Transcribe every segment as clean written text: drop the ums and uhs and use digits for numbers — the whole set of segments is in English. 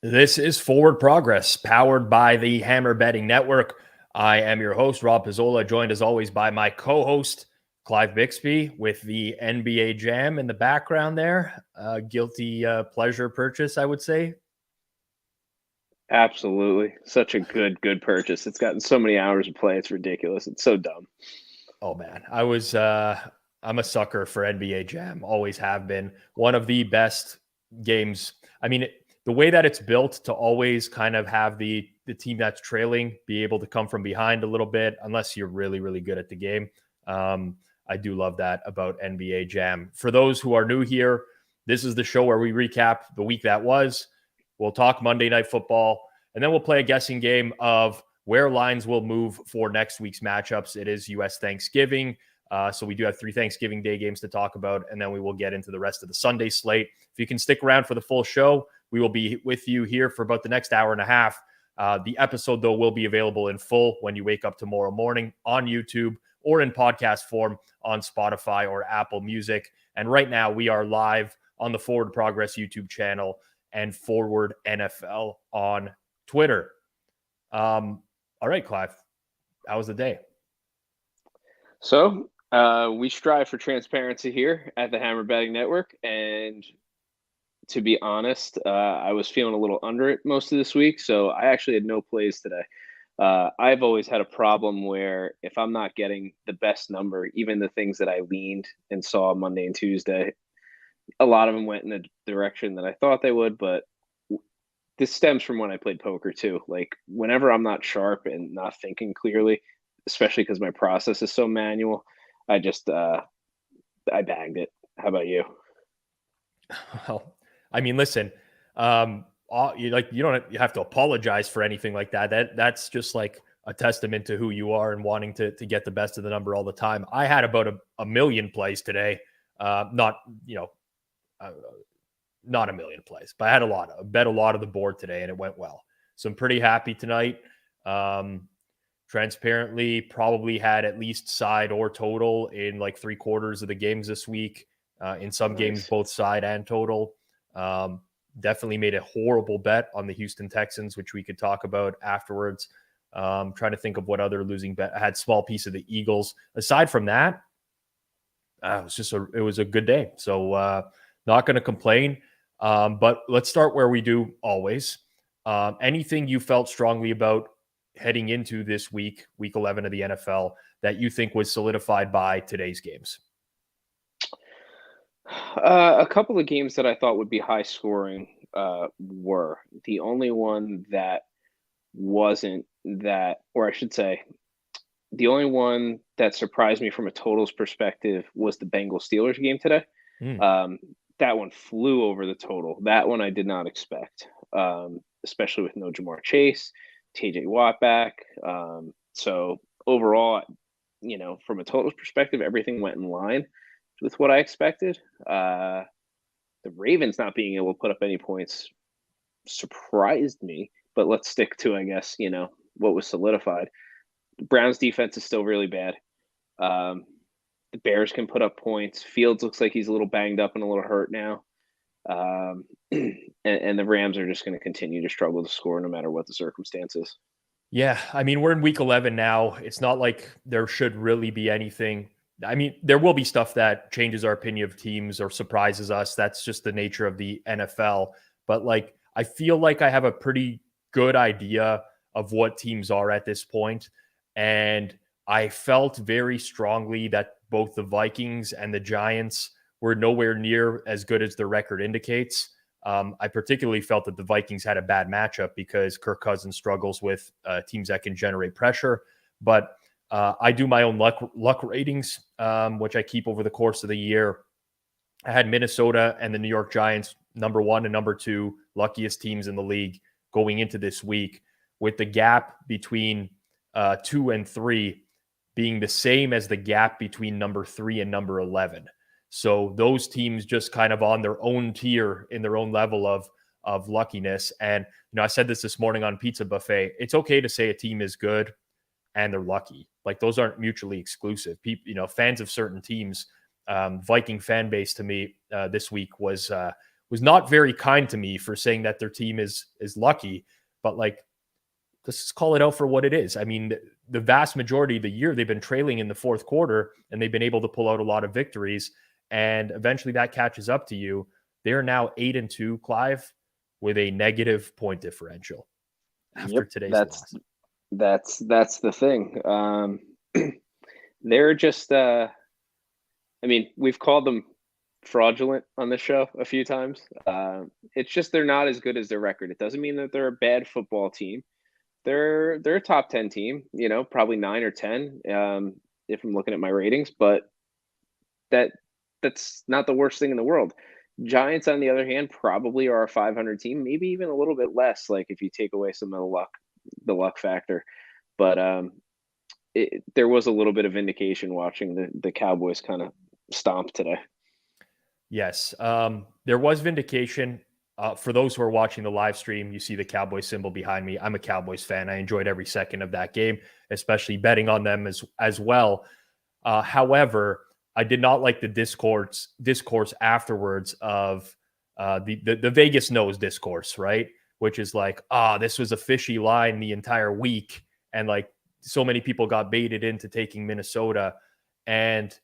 This is Forward Progress, powered by the Hammer Betting Network. I am your host, Rob Pizzola, joined as always by my co-host, Clive Bixby, with the NBA Jam in the background there. Guilty pleasure purchase, I would say. Absolutely. Such a good purchase. It's gotten so many hours of play. It's ridiculous. It's so dumb. Oh man, I'm a sucker for NBA Jam. Always have been. One of the best games. I mean, the way that it's built to always kind of have the team that's trailing be able to come from behind a little bit, unless you're really good at the game. I do love that about NBA Jam. For those who are new here, this is the show where we recap the week that was. We'll talk Monday Night Football, and then we'll play a guessing game of where lines will move for next week's matchups. It is U.S. Thanksgiving. So we do have 3 Thanksgiving Day games to talk about, and then we will get into the rest of the Sunday slate. If you can stick around for the full show, we will be with you here for about the next hour and a half. The episode, though, will be available in full when you wake up tomorrow morning on YouTube or in podcast form on Spotify or Apple Music. And right now, we are live on the Forward Progress YouTube channel and Forward NFL on Twitter. All right, Clive, how was the day? So we strive for transparency here at the Hammer Betting Network. And to be honest, I was feeling a little under it most of this week. So I actually had no plays today. I've always had a problem where if I'm not getting the best number, even the things that I leaned and saw Monday and Tuesday, a lot of them went in the direction that I thought they would. But this stems from when I played poker too. Like whenever I'm not sharp and not thinking clearly, especially because my process is so manual, I just I bagged it. How about you? Well, I mean, listen, you don't have to apologize for anything like that. That's just like a testament to who you are and wanting to get the best of the number all the time. I had about a million plays today. Not uh, not a million plays, but I had bet a lot of the board today, and it went well. So I'm pretty happy tonight. Transparently, probably had at least side or total in like 3/4 of the games this week. In some games, Nice. both side and total. Definitely made a horrible bet on the Houston Texans, which we could talk about afterwards. Trying to think of what other losing bet. I had small piece of the Eagles. Aside from that, it was a good day. So not going to complain. But let's start where we do always. Anything you felt strongly about heading into this week 11 of the NFL, that you think was solidified by today's games? A couple of games that I thought would be high scoring were the only one that wasn't that, or I should say, the only one that surprised me from a totals perspective was the Bengals Steelers game today. Mm. That one flew over the total. That one I did not expect, especially with no Jamar Chase, TJ Watt back. So overall, from a totals perspective, everything went in line with what I expected. The Ravens not being able to put up any points surprised me, but let's stick to, I guess, what was solidified. The Browns defense is still really bad. The Bears can put up points. Fields looks like he's a little banged up and a little hurt now. And the Rams are just going to continue to struggle to score no matter what the circumstances. Yeah, I mean, we're in week 11 now. It's not like there should really be anything. I mean, there will be stuff that changes our opinion of teams or surprises us. That's just the nature of the NFL. But like, I feel like I have a pretty good idea of what teams are at this point. And I felt very strongly that both the Vikings and the Giants were nowhere near as good as the record indicates. I particularly felt that the Vikings had a bad matchup because Kirk Cousins struggles with teams that can generate pressure. But I do my own luck ratings, which I keep over the course of the year. I had Minnesota and the New York Giants, number 1 and number 2, luckiest teams in the league going into this week, with the gap between 2 and 3 being the same as the gap between number 3 and number 11. So those teams just kind of on their own tier in their own level of luckiness. And, I said this morning on Pizza Buffet. It's okay to say a team is good and they're lucky. Like, those aren't mutually exclusive. People, fans of certain teams, Viking fan base to me this week was was not very kind to me for saying that their team is lucky, but like, let's just call it out for what it is. I mean, the vast majority of the year they've been trailing in the fourth quarter and they've been able to pull out a lot of victories, and eventually that catches up to you. They're now 8-2, Clive, with a negative point differential after today's loss. That's the thing. They're just I mean, we've called them fraudulent on this show a few times. It's just they're not as good as their record. It doesn't mean that they're a bad football team. They're a top 10 team, probably 9 or 10 if I'm looking at my ratings, but that's not the worst thing in the world. Giants, on the other hand, probably are a 500 team, maybe even a little bit less, like if you take away some of the luck factor. But there was a little bit of vindication watching the Cowboys kind of stomp today. Yes, there was vindication. For those who are watching the live stream, you see the Cowboys symbol behind me. I'm a Cowboys fan. I enjoyed every second of that game, especially betting on them as well. However, I did not like the discourse afterwards of the Vegas knows discourse, right? Which is like, this was a fishy line the entire week, and like so many people got baited into taking Minnesota, and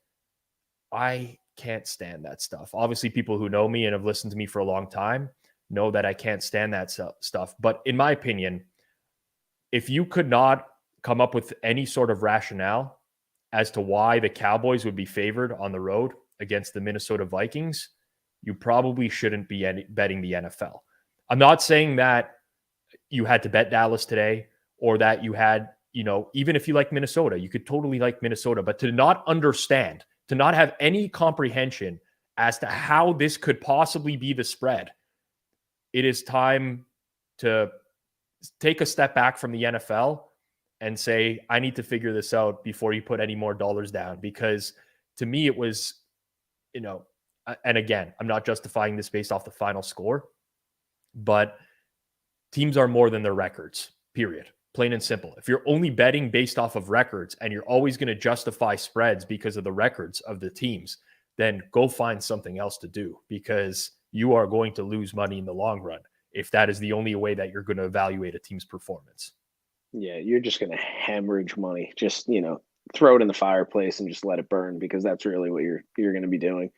I can't stand that stuff. Obviously, people who know me and have listened to me for a long time know that I can't stand that stuff. But in my opinion, if you could not come up with any sort of rationale as to why the Cowboys would be favored on the road against the Minnesota Vikings, you probably shouldn't be betting the NFL. I'm not saying that you had to bet Dallas today, or that you had, even if you like Minnesota, you could totally like Minnesota, but to not understand, to not have any comprehension as to how this could possibly be the spread, it is time to take a step back from the NFL and say, I need to figure this out before you put any more dollars down. Because to me, it was, and again, I'm not justifying this based off the final score, but teams are more than their records, period. Plain and simple. If you're only betting based off of records and you're always going to justify spreads because of the records of the teams, then go find something else to do, because you are going to lose money in the long run if that is the only way that you're going to evaluate a team's performance. Yeah, you're just going to hemorrhage money. Just, throw it in the fireplace and just let it burn, because that's really what you're going to be doing.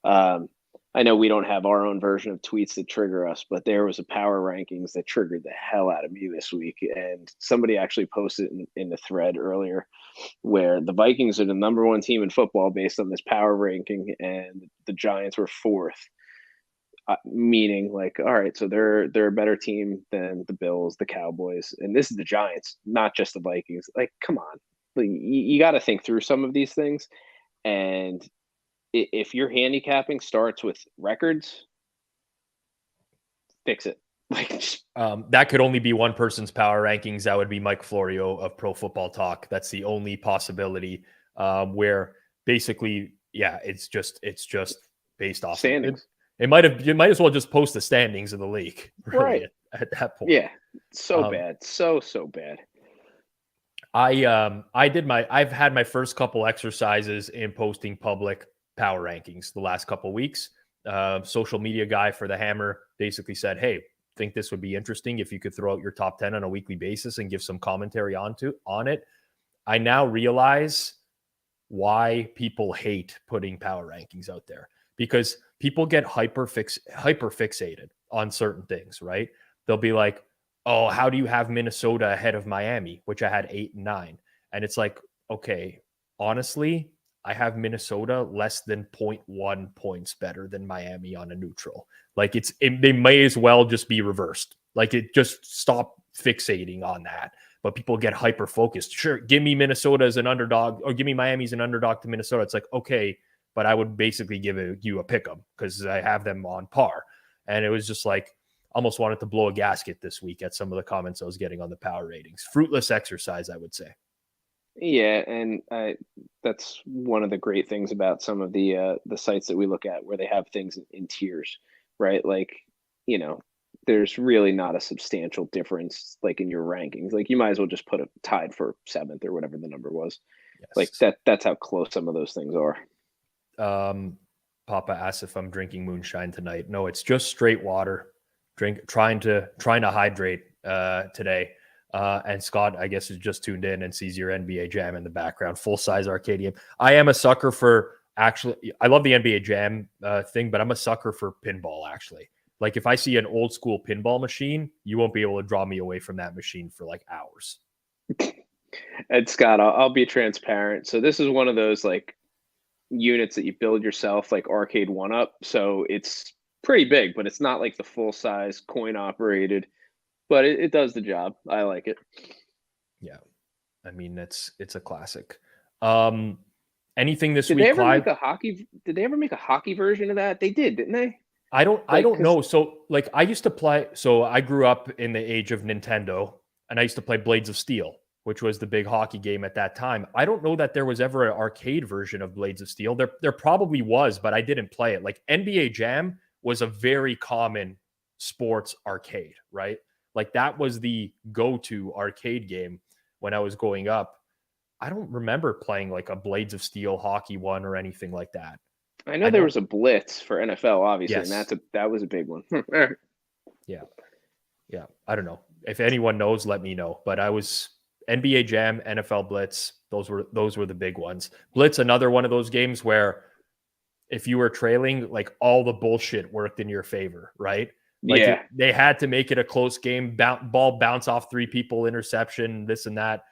I know we don't have our own version of tweets that trigger us, but there was a power rankings that triggered the hell out of me this week. And somebody actually posted in the thread earlier where the Vikings are the number one team in football based on this power ranking, and the Giants were fourth. Meaning, like, all right, so they're a better team than the Bills, the Cowboys, and this is the Giants, not just the Vikings. Like, come on, like, you got to think through some of these things. And if your handicapping starts with records, fix it. Like, that could only be one person's power rankings. That would be Mike Florio of Pro Football Talk. That's the only possibility. Where basically, yeah, it's just based off standings. You might as well just post the standings of the league, really, right at that point. Yeah, so bad, so bad. I've had my first couple exercises in posting public power rankings the last couple weeks. Social media guy for the Hammer basically said, hey, think this would be interesting if you could throw out your top 10 on a weekly basis and give some commentary on it. I now realize why people hate putting power rankings out there, because people get hyper fixated on certain things, right? They'll be like, oh, how do you have Minnesota ahead of Miami, which I had 8 and 9? And it's like, okay, honestly, I have Minnesota less than 0.1 points better than Miami on a neutral. Like they may as well just be reversed. Like, it just stop fixating on that. But people get hyper focused. Sure, give me Minnesota as an underdog, or give me Miami as an underdog to Minnesota. It's like, okay, but I would basically give you a pick 'em because I have them on par. And it was just like, almost wanted to blow a gasket this week at some of the comments I was getting on the power ratings. Fruitless exercise, I would say. Yeah, and that's one of the great things about some of the sites that we look at, where they have things in tiers, right? Like, there's really not a substantial difference, like, in your rankings. Like, you might as well just put it tied for 7th or whatever the number was. Yes. Like, that's how close some of those things are. Papa asks if I'm drinking moonshine tonight. No, it's just straight water. Trying to hydrate today. And Scott, I guess, is just tuned in and sees your NBA Jam in the background, full size arcade game. I am a sucker for I love the NBA Jam thing, but I'm a sucker for pinball. Actually, like if I see an old school pinball machine, you won't be able to draw me away from that machine for like hours. And Scott, I'll be transparent. So this is one of those like units that you build yourself, like Arcade One Up. So it's pretty big, but it's not like the full size coin operated. But it does the job. I like it. Yeah, I mean it's a classic. Anything this Did week, they ever Clive? make a hockey? Did they ever make a hockey version of that? They did, didn't they? I don't know. So like I used to play. So I grew up in the age of Nintendo, and I used to play Blades of Steel, which was the big hockey game at that time. I don't know that there was ever an arcade version of Blades of Steel. There probably was, but I didn't play it. Like NBA Jam was a very common sports arcade, right? Like that was the go-to arcade game when I was growing up. I don't remember playing like a Blades of Steel hockey one or anything like that. I know there was a Blitz for NFL, obviously, Yes. and that was a big one. Yeah. I don't know. If anyone knows, let me know. But I was NBA Jam, NFL Blitz. Those were the big ones. Blitz, another one of those games where if you were trailing, like all the bullshit worked in your favor, right? Like Yeah. they had to make it a close game. Ball bounce off 3 people, interception, this and that.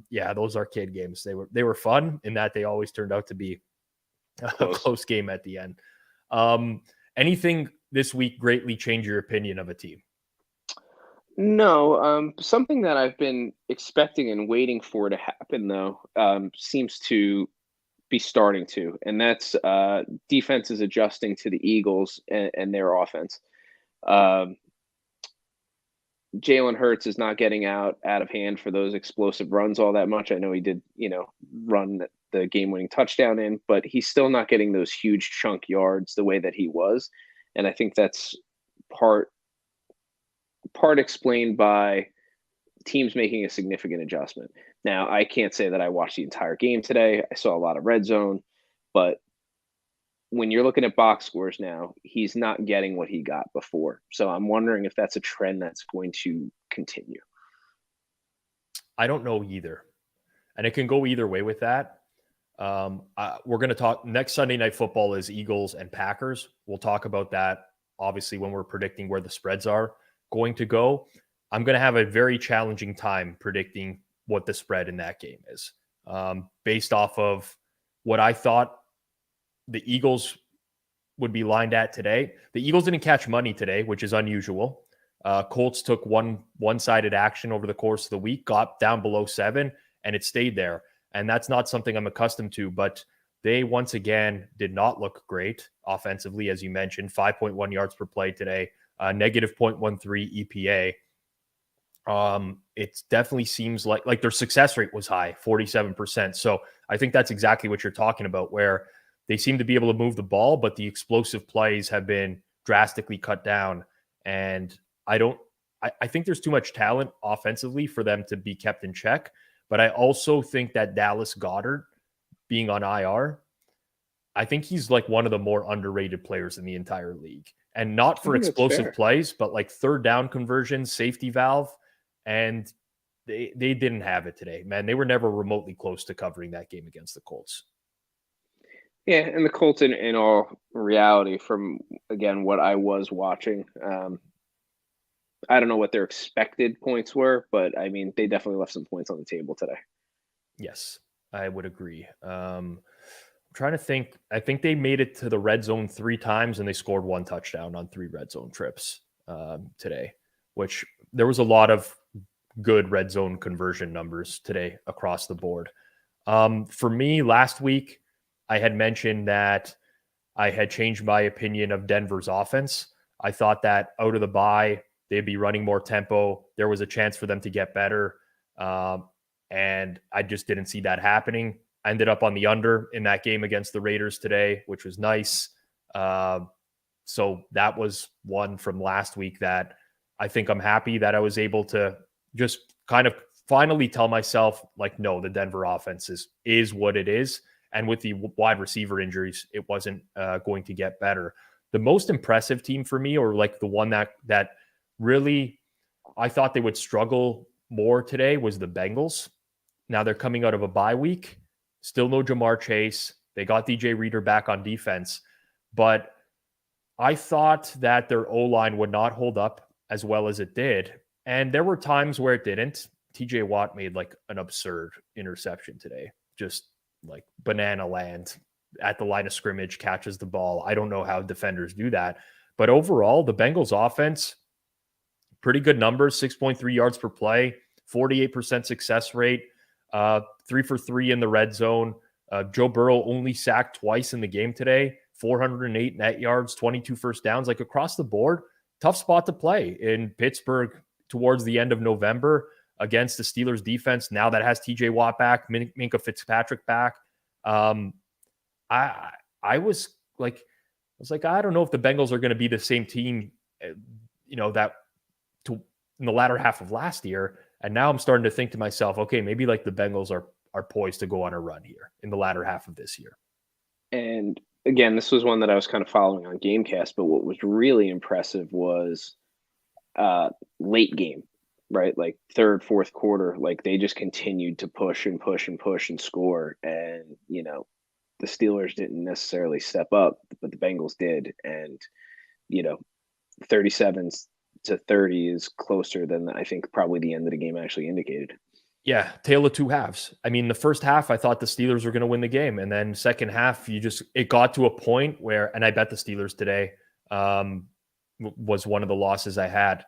Yeah, those arcade games, they were fun in that they always turned out to be a close game at the end. Anything this week greatly change your opinion of a team? No, something that I've been expecting and waiting for to happen, though, seems to be starting to, and that's defenses adjusting to the Eagles and their offense. Um, Jalen Hurts is not getting out of hand for those explosive runs all that much. I know he did, run the game-winning touchdown in, but he's still not getting those huge chunk yards the way that he was, and I think that's part explained by teams making a significant adjustment. Now, I can't say that I watched the entire game today. I saw a lot of red zone, but when you're looking at box scores now, he's not getting what he got before. So I'm wondering if that's a trend that's going to continue. I don't know either. And it can go either way with that. We're going to talk next Sunday Night Football is Eagles and Packers. We'll talk about that, obviously, when we're predicting where the spreads are going to go. I'm going to have a very challenging time predicting what the spread in that game is, based off of what I thought the Eagles would be lined at today. The Eagles didn't catch money today, which is unusual. Colts took one-sided action over the course of the week, got down below 7, and it stayed there. And that's not something I'm accustomed to, but they once again did not look great offensively, as you mentioned. 5.1 yards per play today, negative 0.13 EPA. It definitely seems like their success rate was high, 47%. So I think that's exactly what you're talking about, where they seem to be able to move the ball, but the explosive plays have been drastically cut down. And I think there's too much talent offensively for them to be kept in check. But I also think that Dallas Goedert being on IR, I think he's like one of the more underrated players in the entire league. And not for explosive plays, but like third down conversions, safety valve. And they didn't have it today, man. They were never remotely close to covering that game against the Colts. Yeah, and the Colts, in all reality, from, again, what I was watching, I don't know what their expected points were, but, I mean, they definitely left some points on the table today. Yes, I would agree. I'm trying to think. I think they made it to the red zone 3 times, and they scored 1 touchdown on 3 red zone trips today, which there was a lot of good red zone conversion numbers today across the board. For me, last week, I had mentioned that I had changed my opinion of Denver's offense. I thought that out of the bye, they'd be running more tempo. There was a chance for them to get better. And I just didn't see that happening. I ended up on the under in that game against the Raiders today, which was nice. So that was one from last week that I think I'm happy that I was able to just kind of finally tell myself, like, no, the Denver offense is what it is. And with the wide receiver injuries, it wasn't going to get better. The most impressive team for me, or like the one that really I thought they would struggle more today, was the Bengals. Now they're coming out of a bye week. Still no Jamar Chase. They got DJ Reader back on defense. But I thought that their O-line would not hold up as well as it did. And there were times where it didn't. TJ Watt made like an absurd interception today. Just like banana land at the line of scrimmage, catches the ball. I don't know how defenders do that. But overall, the Bengals offense, pretty good numbers, 6.3 yards per play, 48% success rate, 3 for 3 in the red zone. Joe Burrow only sacked twice in the game today, 408 net yards, 22 first downs. Like across the board, tough spot to play in Pittsburgh towards the end of November against the Steelers defense. Now that has TJ Watt back, Minkah Fitzpatrick back. I was like, I don't know if the Bengals are going to be the same team, that in the latter half of last year. And now I'm starting to think to myself, okay, maybe like the Bengals are poised to go on a run here in the latter half of this year. And again, this was one that I was kind of following on Gamecast, but what was really impressive was late game, right? Like third, fourth quarter, like they just continued to push and push and push and score. And, the Steelers didn't necessarily step up, but the Bengals did. And, 37-30 is closer than I think probably the end of the game actually indicated. Yeah, tale of two halves. I mean, the first half, I thought the Steelers were going to win the game. And then second half, it got to a point where, and I bet the Steelers today was one of the losses I had,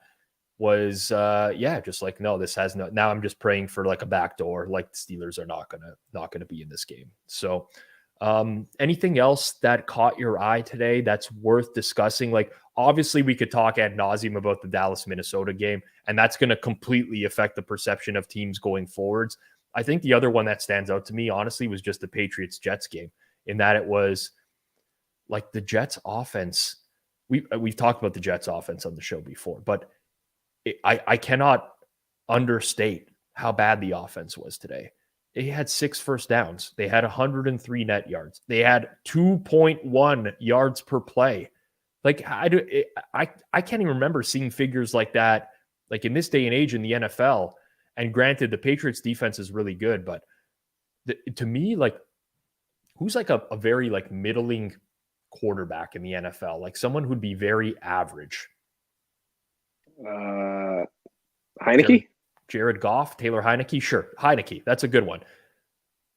was, just like, no, this has no, now I'm just praying for like a backdoor, like the Steelers are not going to be in this game. So anything else that caught your eye today that's worth discussing? Like, obviously we could talk ad nauseum about the Dallas, Minnesota game, and that's going to completely affect the perception of teams going forwards. I think the other one that stands out to me, honestly, was just the Patriots Jets game, in that it was like the Jets offense. We've talked about the Jets offense on the show before, but I cannot understate how bad the offense was today. They had 6 first downs. They had 103 net yards. They had 2.1 yards per play. Like I can't even remember seeing figures like that, like in this day and age in the NFL. And granted, the Patriots defense is really good, but to me, like, who's like a very like middling quarterback in the NFL, like someone who'd be very average? Heineke? Jared Goff, Taylor Heineke. Sure. Heineke. That's a good one.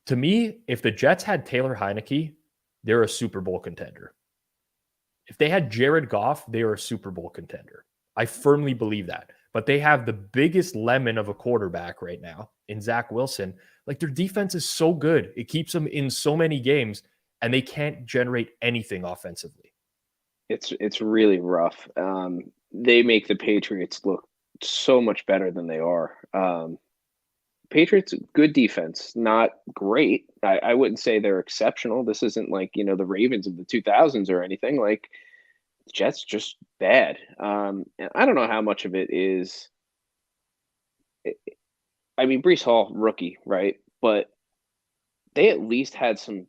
To me, if the Jets had Taylor Heineke, they're a Super Bowl contender. If they had Jared Goff, they are a Super Bowl contender. I firmly believe that. But they have the biggest lemon of a quarterback right now in Zach Wilson. Like, their defense is so good. It keeps them in so many games, and they can't generate anything offensively. It's really rough. They make the Patriots look so much better than they are. Patriots, good defense, not great. I wouldn't say they're exceptional. This isn't like, the Ravens of the 2000s or anything. Like, the Jets just bad. And I don't know how much of it is. I mean, Breece Hall, rookie, right? But they at least had some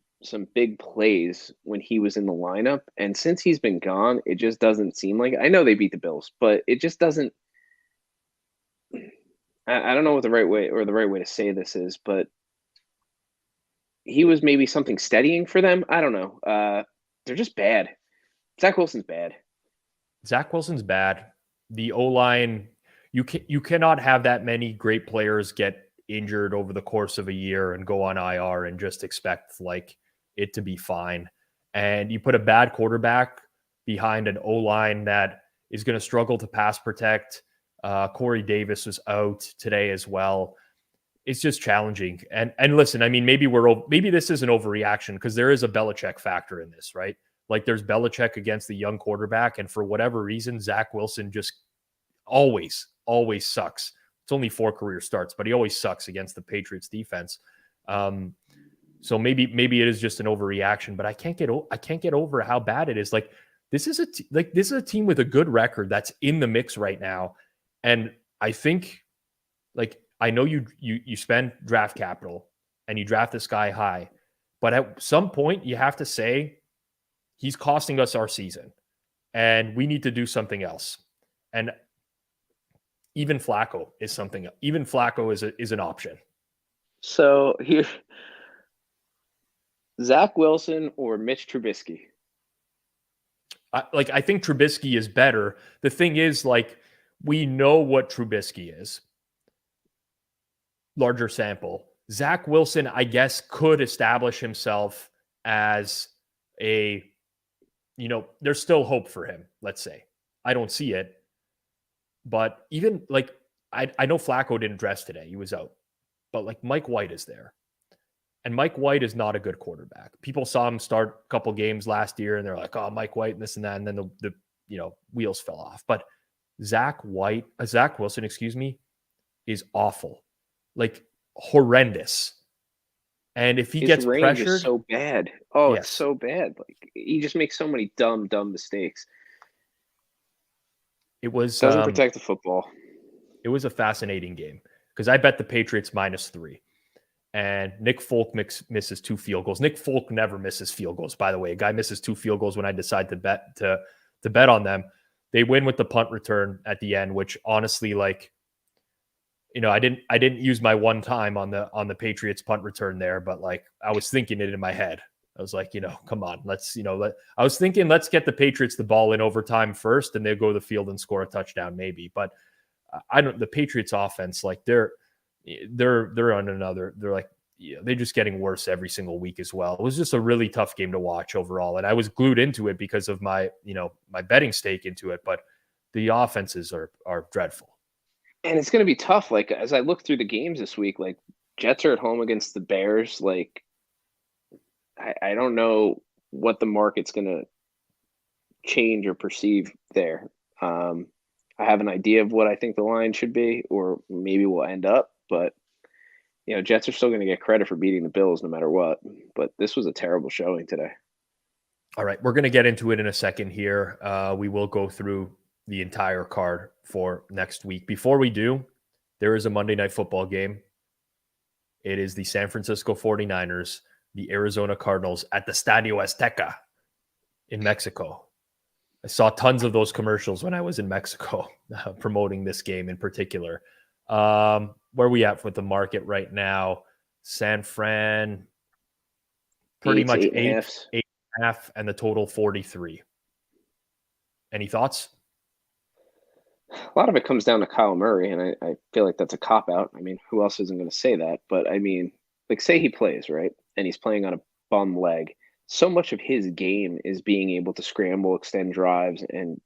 big plays when he was in the lineup. And since he's been gone, it just doesn't seem like. I know they beat the Bills, but it just doesn't. I don't know what the right way to say this is, but he was maybe something steadying for them. I don't know. They're just bad. Zach Wilson's bad. The O-line, you cannot have that many great players get injured over the course of a year and go on IR and just expect like it to be fine. And you put a bad quarterback behind an O-line that is going to struggle to pass protect. Corey Davis was out today as well. It's just challenging. And listen, I mean, maybe this is an overreaction because there is a Belichick factor in this, right? Like, there's Belichick against the young quarterback, and for whatever reason, Zach Wilson just always sucks. It's only 4 career starts, but he always sucks against the Patriots defense. So maybe it is just an overreaction, but I can't get over how bad it is. Like, this is a team with a good record that's in the mix right now. And I think, like, I know you spend draft capital and you draft this guy high, But at some point, you have to say he's costing us our season, and we need to do something else. And even Flacco is something. Even Flacco is an option. So here, Zach Wilson or Mitch Trubisky? I think Trubisky is better. The thing is, like, we know what Trubisky is. Larger sample. Zach Wilson, I guess, could establish himself as a, there's still hope for him, let's say. I don't see it. But even like, I know Flacco didn't dress today. He was out. But like Mike White is there. And Mike White is not a good quarterback. People saw him start a couple games last year and they're like, oh, Mike White and this and that. And then the wheels fell off. But Zach Wilson, is awful. Like horrendous. And if he gets pressured, is so bad. Oh, yes. It's so bad. Like he just makes so many dumb mistakes. It was doesn't protect the football. It was a fascinating game because I bet the Patriots -3. And Nick Folk misses 2 field goals. Nick Folk never misses field goals, by the way. A guy misses 2 field goals when I decide to bet on them. They win with the punt return at the end, which honestly, like, I didn't use my one time on the Patriots punt return there, but like I was thinking it in my head. I was like, come on, let's I was thinking let's get the Patriots the ball in overtime first, and they'll go to the field and score a touchdown maybe. But the Patriots offense, like they're on another. They're like, they're just getting worse every single week as well. It was just a really tough game to watch overall, and I was glued into it because of my betting stake into it. But the offenses are dreadful, and it's going to be tough. Like as I look through the games this week, like Jets are at home against the Bears. Like I don't know what the market's going to change or perceive there. I have an idea of what I think the line should be, or maybe we'll end up. But Jets are still going to get credit for beating the Bills no matter what. But this was a terrible showing today. All right, we're going to get into it in a second here. We will go through the entire card for next week. Before we do, there is a Monday Night Football game. It is the San Francisco 49ers, the Arizona Cardinals at the Estadio Azteca in Mexico. I saw tons of those commercials when I was in Mexico promoting this game in particular. Where are we at with the market right now? San Fran, pretty much 8.5, and the total 43. Any thoughts? A lot of it comes down to Kyle Murray, and I feel like that's a cop-out. I mean, who else isn't going to say that? But, I mean, like, say he plays, right, and he's playing on a bum leg. So much of his game is being able to scramble, extend drives, and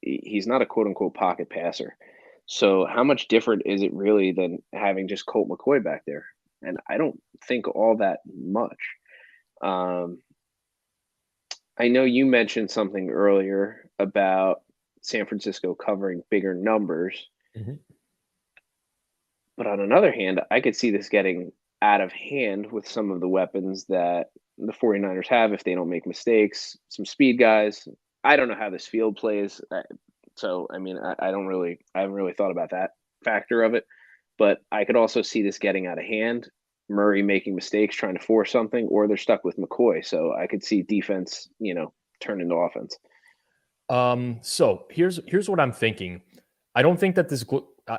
he's not a quote-unquote pocket passer. So how much different is it really than having just Colt McCoy back there? And I don't think all that much. I know you mentioned something earlier about San Francisco covering bigger numbers. Mm-hmm. But on another hand, I could see this getting out of hand with some of the weapons that the 49ers have if they don't make mistakes. Some speed guys. I don't know how this field plays. So, I mean, I haven't really thought about that factor of it. But I could also see this getting out of hand. Murray making mistakes, trying to force something, or they're stuck with McCoy. So I could see defense, turn into offense. So here's what I'm thinking. I don't think that this,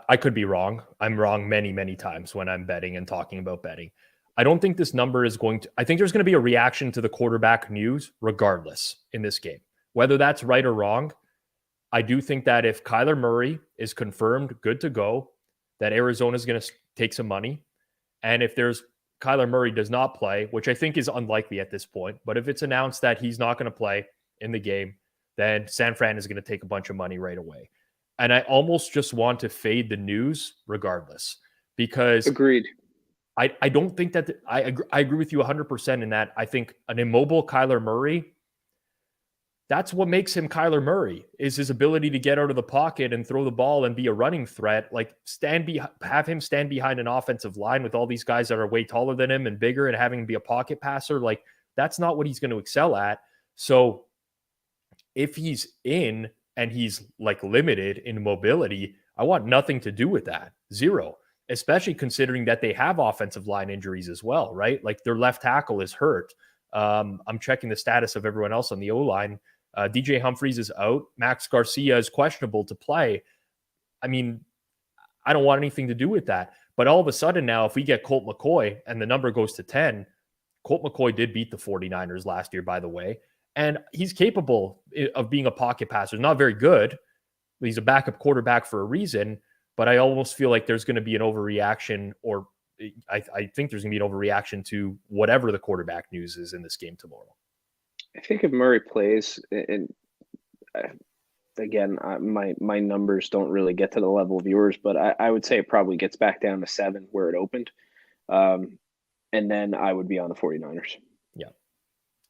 I could be wrong. I'm wrong many, many times when I'm betting and talking about betting. I don't think this number is I think there's going to be a reaction to the quarterback news regardless in this game. Whether that's right or wrong, I do think that if Kyler Murray is confirmed good to go, that Arizona is going to take some money. And if Kyler Murray does not play, which I think is unlikely at this point, but if it's announced that he's not going to play in the game, then San Fran is going to take a bunch of money right away. And I almost just want to fade the news regardless, because agreed. I don't think that I agree with you 100% in that. I think an immobile Kyler Murray, that's what makes him Kyler Murray, is his ability to get out of the pocket and throw the ball and be a running threat. Like have him stand behind an offensive line with all these guys that are way taller than him and bigger, and having him be a pocket passer. Like that's not what he's going to excel at. So if he's in and he's like limited in mobility, I want nothing to do with that. Zero. especially considering that they have offensive line injuries as well, right? Like their left tackle is hurt. I'm checking the status of everyone else on the O-line. DJ Humphries is out. Max Garcia is questionable to play. I mean, I don't want anything to do with that. But all of a sudden now, if we get Colt McCoy and the number goes to 10, Colt McCoy did beat the 49ers last year, by the way. And he's capable of being a pocket passer. Not very good. He's a backup quarterback for a reason. But I almost feel like there's going to be an overreaction, or I think there's going to be an overreaction to whatever the quarterback news is in this game tomorrow. I think if Murray plays, and again, my numbers don't really get to the level of yours, but I would say it probably gets back down to 7 where it opened. And then I would be on the 49ers. Yeah.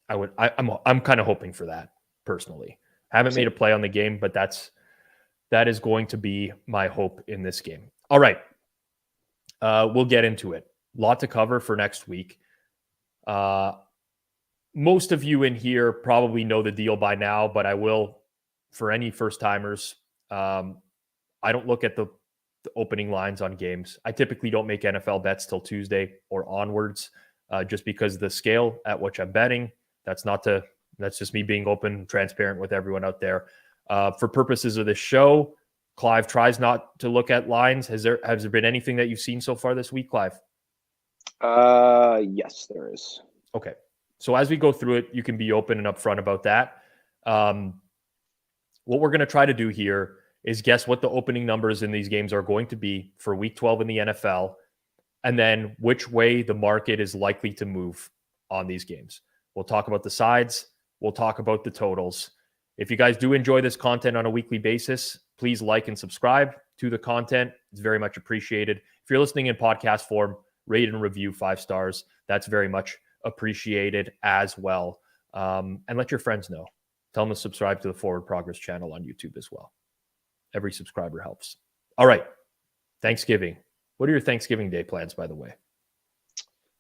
I'm kind of hoping for that personally. Haven't made a play on the game, but that is going to be my hope in this game. All right. We'll get into it. A lot to cover for next week. Most of you in here probably know the deal by now, but I will, for any first timers, I don't look at the opening lines on games. I typically don't make NFL bets till Tuesday or onwards, just because the scale at which I'm betting. That's just me being open, transparent with everyone out there. For purposes of this show, Clive tries not to look at lines. Has there been anything that you've seen so far this week, Clive? Yes, there is. Okay. So as we go through it, you can be open and upfront about that. What we're going to try to do here is guess what the opening numbers in these games are going to be for week 12 in the NFL, and then which way the market is likely to move on these games. We'll talk about the sides. We'll talk about the totals. If you guys do enjoy this content on a weekly basis, please like and subscribe to the content. It's very much appreciated. If you're listening in podcast form, rate and review 5 stars. That's very much appreciated as well. And let your friends know. Tell them to subscribe to the Forward Progress channel on YouTube as well. Every subscriber helps. All right. Thanksgiving. What are your Thanksgiving Day plans, by the way?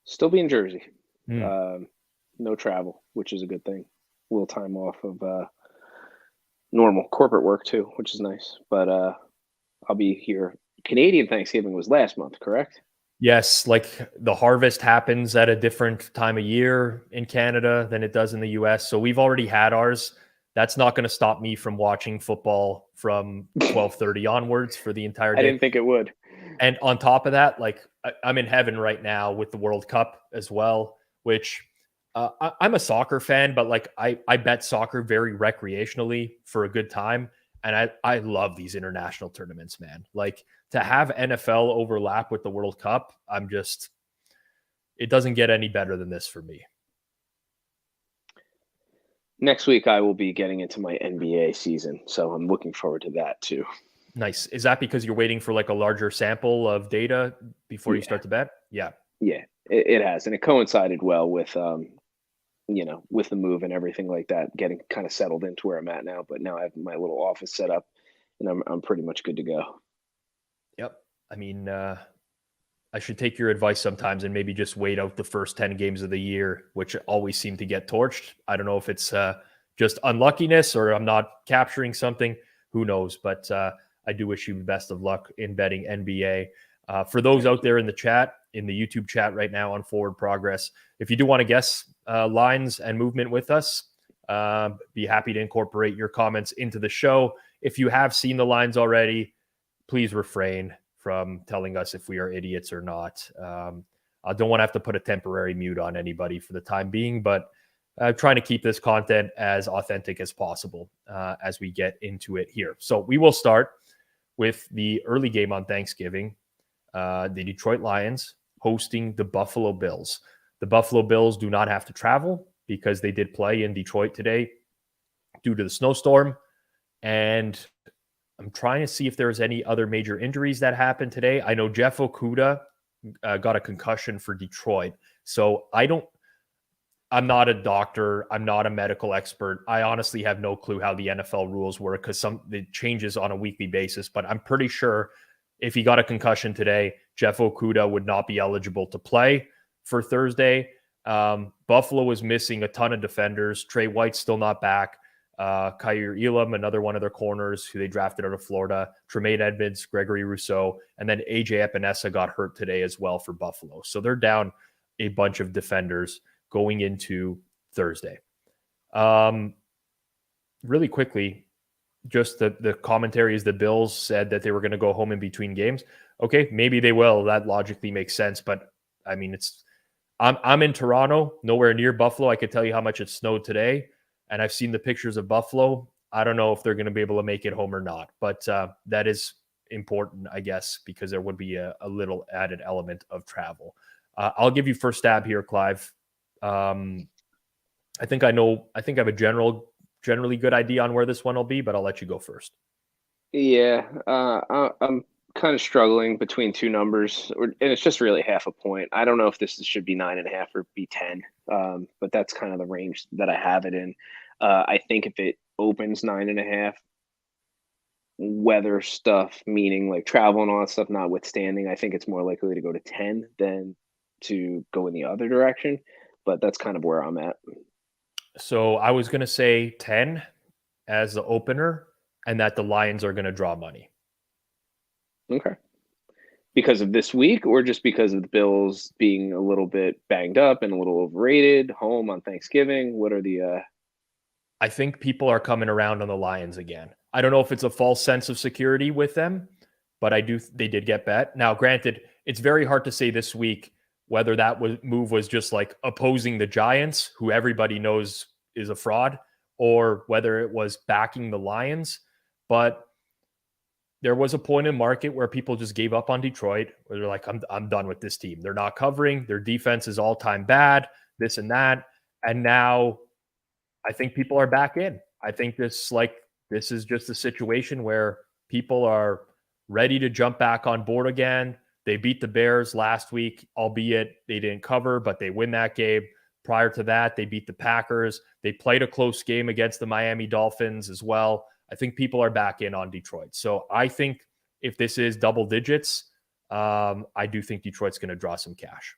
Still be in Jersey. No travel, which is a good thing. A little time off of normal corporate work too, which is nice. But I'll be here. Canadian Thanksgiving was last month, correct? Yes, like the harvest happens at a different time of year in Canada than it does in the US. So we've already had ours. That's not going to stop me from watching football from 12:30 onwards for the entire day. I didn't think it would. And on top of that, like I'm in heaven right now with the World Cup as well, which I'm a soccer fan, but like I bet soccer very recreationally for a good time. And I love these international tournaments, man. Like to have NFL overlap with the World Cup, it doesn't get any better than this for me. Next week, I will be getting into my NBA season, so I'm looking forward to that too. Nice. Is that because you're waiting for like a larger sample of data before you start to bet? Yeah. Yeah, it has. And it coincided well with, with the move and everything like that, getting kind of settled into where I'm at now. But now I have my little office set up and I'm pretty much good to go. Yep. I mean, I should take your advice sometimes and maybe just wait out the first 10 games of the year, which always seem to get torched. I don't know if it's just unluckiness or I'm not capturing something. Who knows? But I do wish you the best of luck in betting NBA. For those out there in the chat, in the YouTube chat right now on Forward Progress, if you do want to guess lines and movement with us, be happy to incorporate your comments into the show. If you have seen the lines already, please refrain from telling us if we are idiots or not. I don't want to have to put a temporary mute on anybody for the time being, but trying to keep this content as authentic as possible as we get into it here. So we will start with the early game on Thanksgiving. The Detroit Lions hosting the Buffalo Bills. The Buffalo Bills do not have to travel because they did play in Detroit today due to the snowstorm. And I'm trying to see if there's any other major injuries that happened today. I know Jeff Okudah got a concussion for Detroit. So I'm not a doctor. I'm not a medical expert. I honestly have no clue how the NFL rules work because it changes on a weekly basis. But I'm pretty sure if he got a concussion today, Jeff Okudah would not be eligible to play for Thursday. Buffalo is missing a ton of defenders. Trey White's still not back. Kyer Elam, another one of their corners who they drafted out of Florida, Tremaine Edmonds, Gregory Rousseau, and then AJ Epinesa got hurt today as well for Buffalo. So they're down a bunch of defenders going into Thursday. Really quickly, just the commentary is the Bills said that they were going to go home in between games. Okay, maybe they will. That logically makes sense. But I mean, I'm in Toronto, nowhere near Buffalo. I could tell you how much it snowed today. And I've seen the pictures of Buffalo. I don't know if they're going to be able to make it home or not. But that is important, I guess, because there would be a little added element of travel. I'll give you first stab here, Clive. I think I have a generally good idea on where this one will be, but I'll let you go first. Yeah, I'm kind of struggling between two numbers, and it's just really half a point. I don't know if this should be 9.5 or be 10, but that's kind of the range that I have it in. I think if it opens 9.5, weather stuff, meaning like travel and all that stuff notwithstanding, I think it's more likely to go to 10 than to go in the other direction. But that's kind of where I'm at. So I was going to say 10 as the opener, and that the Lions are going to draw money. Okay. Because of this week, or just because of the Bills being a little bit banged up and a little overrated, home on Thanksgiving? What are the I think people are coming around on the Lions again. I don't know if it's a false sense of security with them, but they did get bet. Now, granted, it's very hard to say this week whether that move was just like opposing the Giants, who everybody knows is a fraud, or whether it was backing the Lions. But there was a point in market where people just gave up on Detroit, where they're like, I'm done with this team. They're not covering. Their defense is all-time bad, this and that. And now I think people are back in. I think this is just a situation where people are ready to jump back on board again. They beat the Bears last week, albeit they didn't cover, but they win that game. Prior to that, they beat the Packers. They played a close game against the Miami Dolphins as well. I think people are back in on Detroit. So I think if this is double digits, I do think Detroit's going to draw some cash.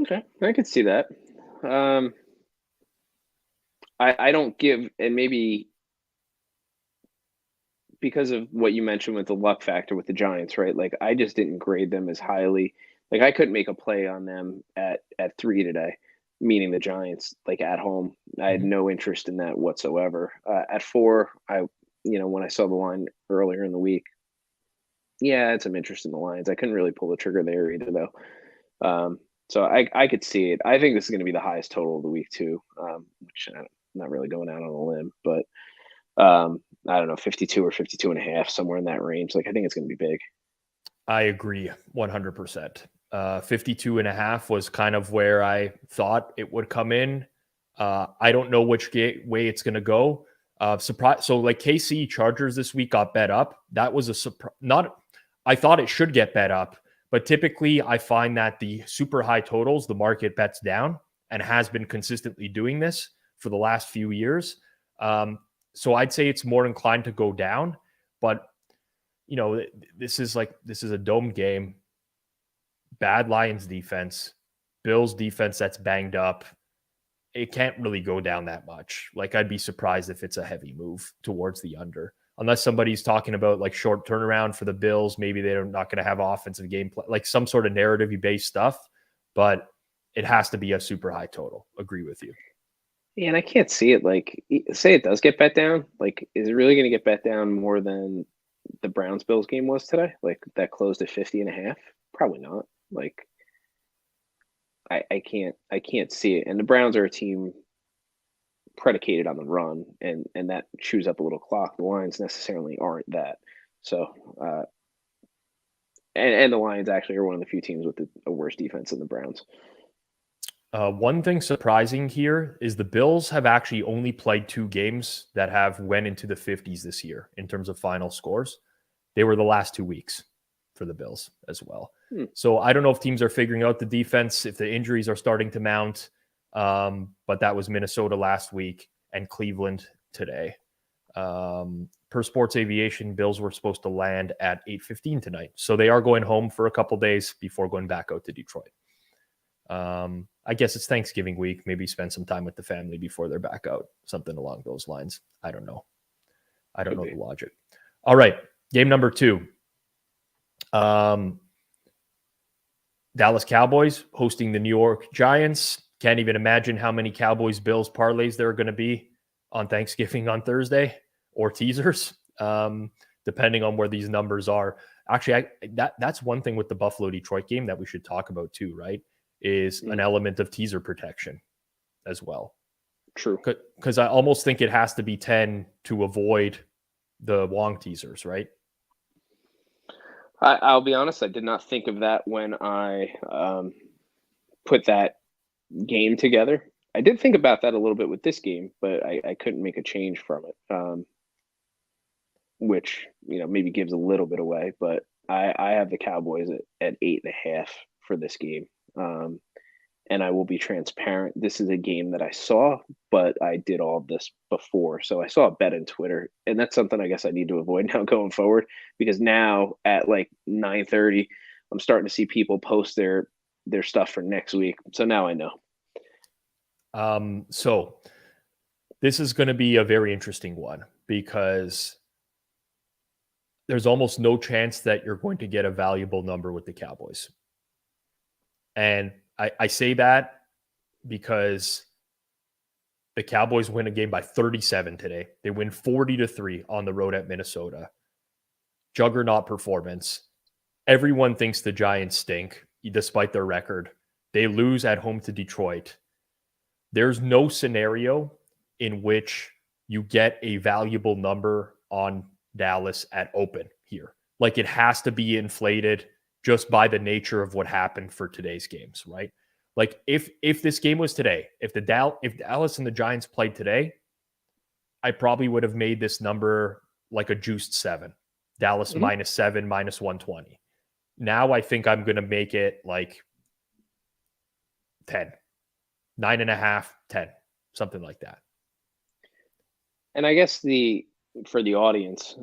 Okay, I could see that. I don't give, and maybe because of what you mentioned with the luck factor with the Giants, right? Like I just didn't grade them as highly. Like I couldn't make a play on them at 3 today, meaning the Giants, like at home. I had no interest in that whatsoever. At 4, when I saw the line earlier in the week, yeah, I had some interest in the Lions. I couldn't really pull the trigger there either, though. So I could see it. I think this is going to be the highest total of the week too, which I'm not really going out on a limb, but I don't know, 52 or 52.5, somewhere in that range. Like I think it's going to be big. I agree 100%. 52.5 was kind of where I thought it would come in. I don't know which way it's going to go. Surprise. So like KC Chargers this week got bet up. That was a surprise. I thought it should get bet up, but typically I find that the super high totals, the market bets down and has been consistently doing this for the last few years. So I'd say it's more inclined to go down, but this is a dome game. Bad Lions defense, Bills defense that's banged up. It can't really go down that much. Like I'd be surprised if it's a heavy move towards the under, unless somebody's talking about like short turnaround for the Bills. Maybe they're not going to have offensive game play, like some sort of narrative-y based stuff, but it has to be a super high total. Agree with you. Yeah, and I can't see it. Like, say it does get bet down. Like, is it really going to get bet down more than the Browns Bills game was today? Like that closed at 50.5? Probably not. Like, I can't see it. And the Browns are a team predicated on the run, and that chews up a little clock. The Lions necessarily aren't that. So, and the Lions actually are one of the few teams with a worse defense than the Browns. One thing surprising here is the Bills have actually only played 2 games that have went into the 50s this year in terms of final scores. They were the last 2 weeks for the Bills as well. So I don't know if teams are figuring out the defense, if the injuries are starting to mount, but that was Minnesota last week and Cleveland today. Per Sports Aviation, Bills were supposed to land at 8:15 tonight. So they are going home for a couple days before going back out to Detroit. I I guess it's Thanksgiving week. Maybe spend some time with the family before they're back out. Something along those lines. I don't know. I don't know the logic. All right. Game number 2. Dallas Cowboys hosting the New York Giants. Can't even imagine how many Cowboys Bills parlays there are going to be on Thanksgiving on Thursday, or teasers, depending on where these numbers are. Actually, that's one thing with the Buffalo Detroit game that we should talk about too, right? Is an element of teaser protection as well. True. Because I almost think it has to be 10 to avoid the Wong teasers, right? I'll be honest, I did not think of that when I put that game together. I did think about that a little bit with this game, but I couldn't make a change from it, which maybe gives a little bit away. But I have the Cowboys at 8.5 for this game, and I will be transparent. This is a game that I saw, but I did all of this before, so I saw a bet on Twitter, and that's something I guess I need to avoid now going forward, because now at like 9:30, I'm starting to see people post their stuff for next week. So now I know. So this is going to be a very interesting one, because there's almost no chance that you're going to get a valuable number with the Cowboys. And I say that because the Cowboys win a game by 37 today. They win 40-3 on the road at Minnesota. Juggernaut performance. Everyone thinks the Giants stink, despite their record. They lose at home to Detroit. There's no scenario in which you get a valuable number on Dallas at open here. Like, it has to be inflated just by the nature of what happened for today's games, right? Like, if this game was today, if Dallas and the Giants played today, I probably would have made this number like a juiced 7. Dallas -7, -120. Now I think I'm going to make it like 10. 9.5, 10, something like that. And I guess for the audience,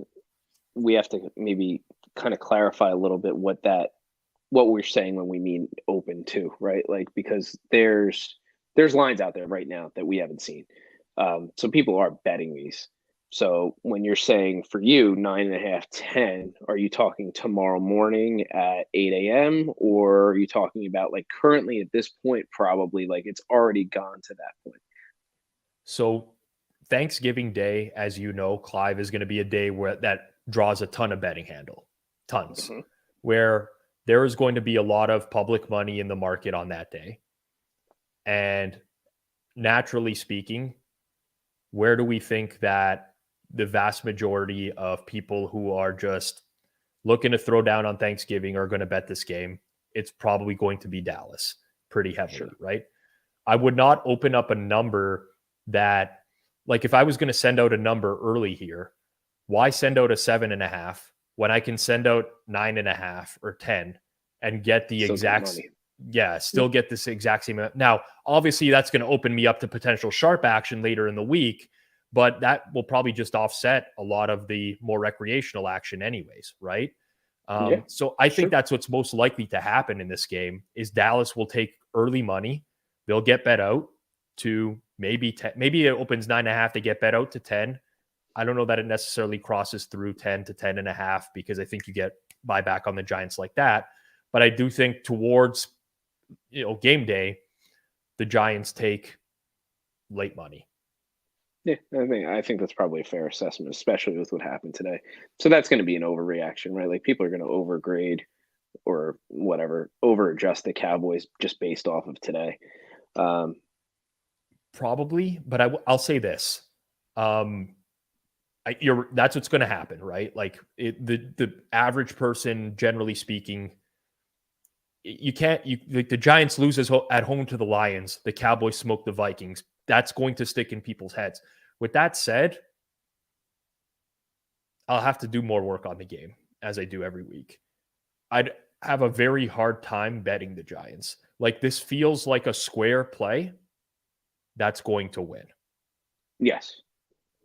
we have to maybe kind of clarify a little bit what we're saying when we mean open too, right? Like, because there's lines out there right now that we haven't seen. So people are betting these. So when you're saying for you 9.5, 10, are you talking tomorrow morning at 8 a.m. or are you talking about like currently at this point, probably like it's already gone to that point? So Thanksgiving Day, as you know, Clive, is going to be a day where that draws a ton of betting handle, tons, where there is going to be a lot of public money in the market on that day. And naturally speaking, where do we think that the vast majority of people who are just looking to throw down on Thanksgiving are going to bet this game? It's probably going to be Dallas pretty heavily, right? I would not open up a number that, like, if I was going to send out a number early here, why send out a 7.5 when I can send out 9.5 or 10 and get the exact, still get this exact same amount. Now, obviously that's going to open me up to potential sharp action later in the week, but that will probably just offset a lot of the more recreational action anyways, right? So I think that's what's most likely to happen in this game is Dallas will take early money. They'll get bet out to maybe 10. Maybe it opens 9.5 to get bet out to 10. I don't know that it necessarily crosses through 10 to 10.5 because I think you get buyback on the Giants like that. But I do think towards game day, the Giants take late money. Yeah, I think that's probably a fair assessment, especially with what happened today. So that's going to be an overreaction, right? Like, people are going to overgrade or whatever, over-adjust the Cowboys just based off of today. Probably, but I'll say this. That's what's going to happen, right? Like, the average person, generally speaking, like the Giants loses at home to the Lions, the Cowboys smoke the Vikings. That's going to stick in people's heads. With that said, I'll have to do more work on the game as I do every week. I'd have a very hard time betting the Giants. Like, this feels like a square play that's going to win. Yes.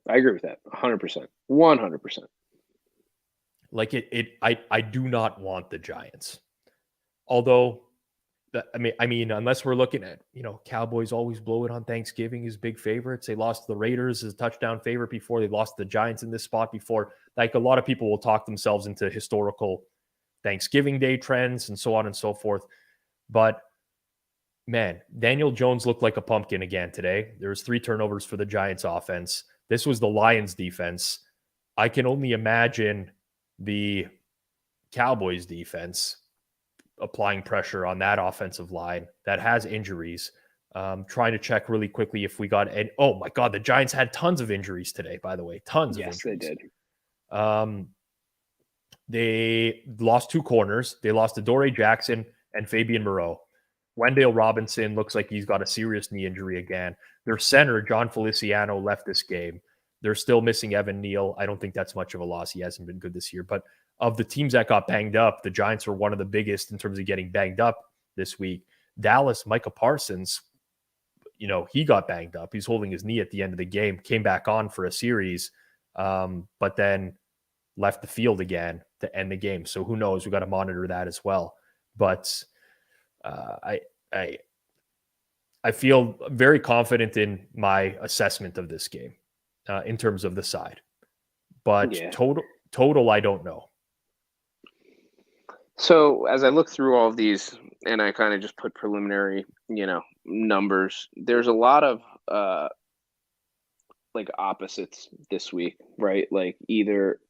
I agree with that. 100%. 100%. Like, I do not want the Giants. Although I mean, unless we're looking at, Cowboys always blow it on Thanksgiving as big favorites. They lost to the Raiders as a touchdown favorite before. They lost to the Giants in this spot before. Like, a lot of people will talk themselves into historical Thanksgiving Day trends and so on and so forth. But man, Daniel Jones looked like a pumpkin again today. There was 3 turnovers for the Giants offense. This was the Lions defense. I can only imagine the Cowboys defense applying pressure on that offensive line that has injuries. Trying to check really quickly if we got, and oh my God, the Giants had tons of injuries today, by the way, tons of injuries. Yes, they did. They lost 2 corners. They lost to Adoree Jackson and Fabian Moreau. Wendell Robinson looks like he's got a serious knee injury again. Their center, John Feliciano, left this game. They're still missing Evan Neal. I don't think that's much of a loss. He hasn't been good this year. But of the teams that got banged up, the Giants are one of the biggest in terms of getting banged up this week. Dallas, Micah Parsons, he got banged up. He's holding his knee at the end of the game, came back on for a series, but then left the field again to end the game. So who knows? We got to monitor that as well. But I feel very confident in my assessment of this game in terms of the side, but total, I don't know. So as I look through all of these and I kind of just put preliminary, numbers, there's a lot of like opposites this week, right? Like either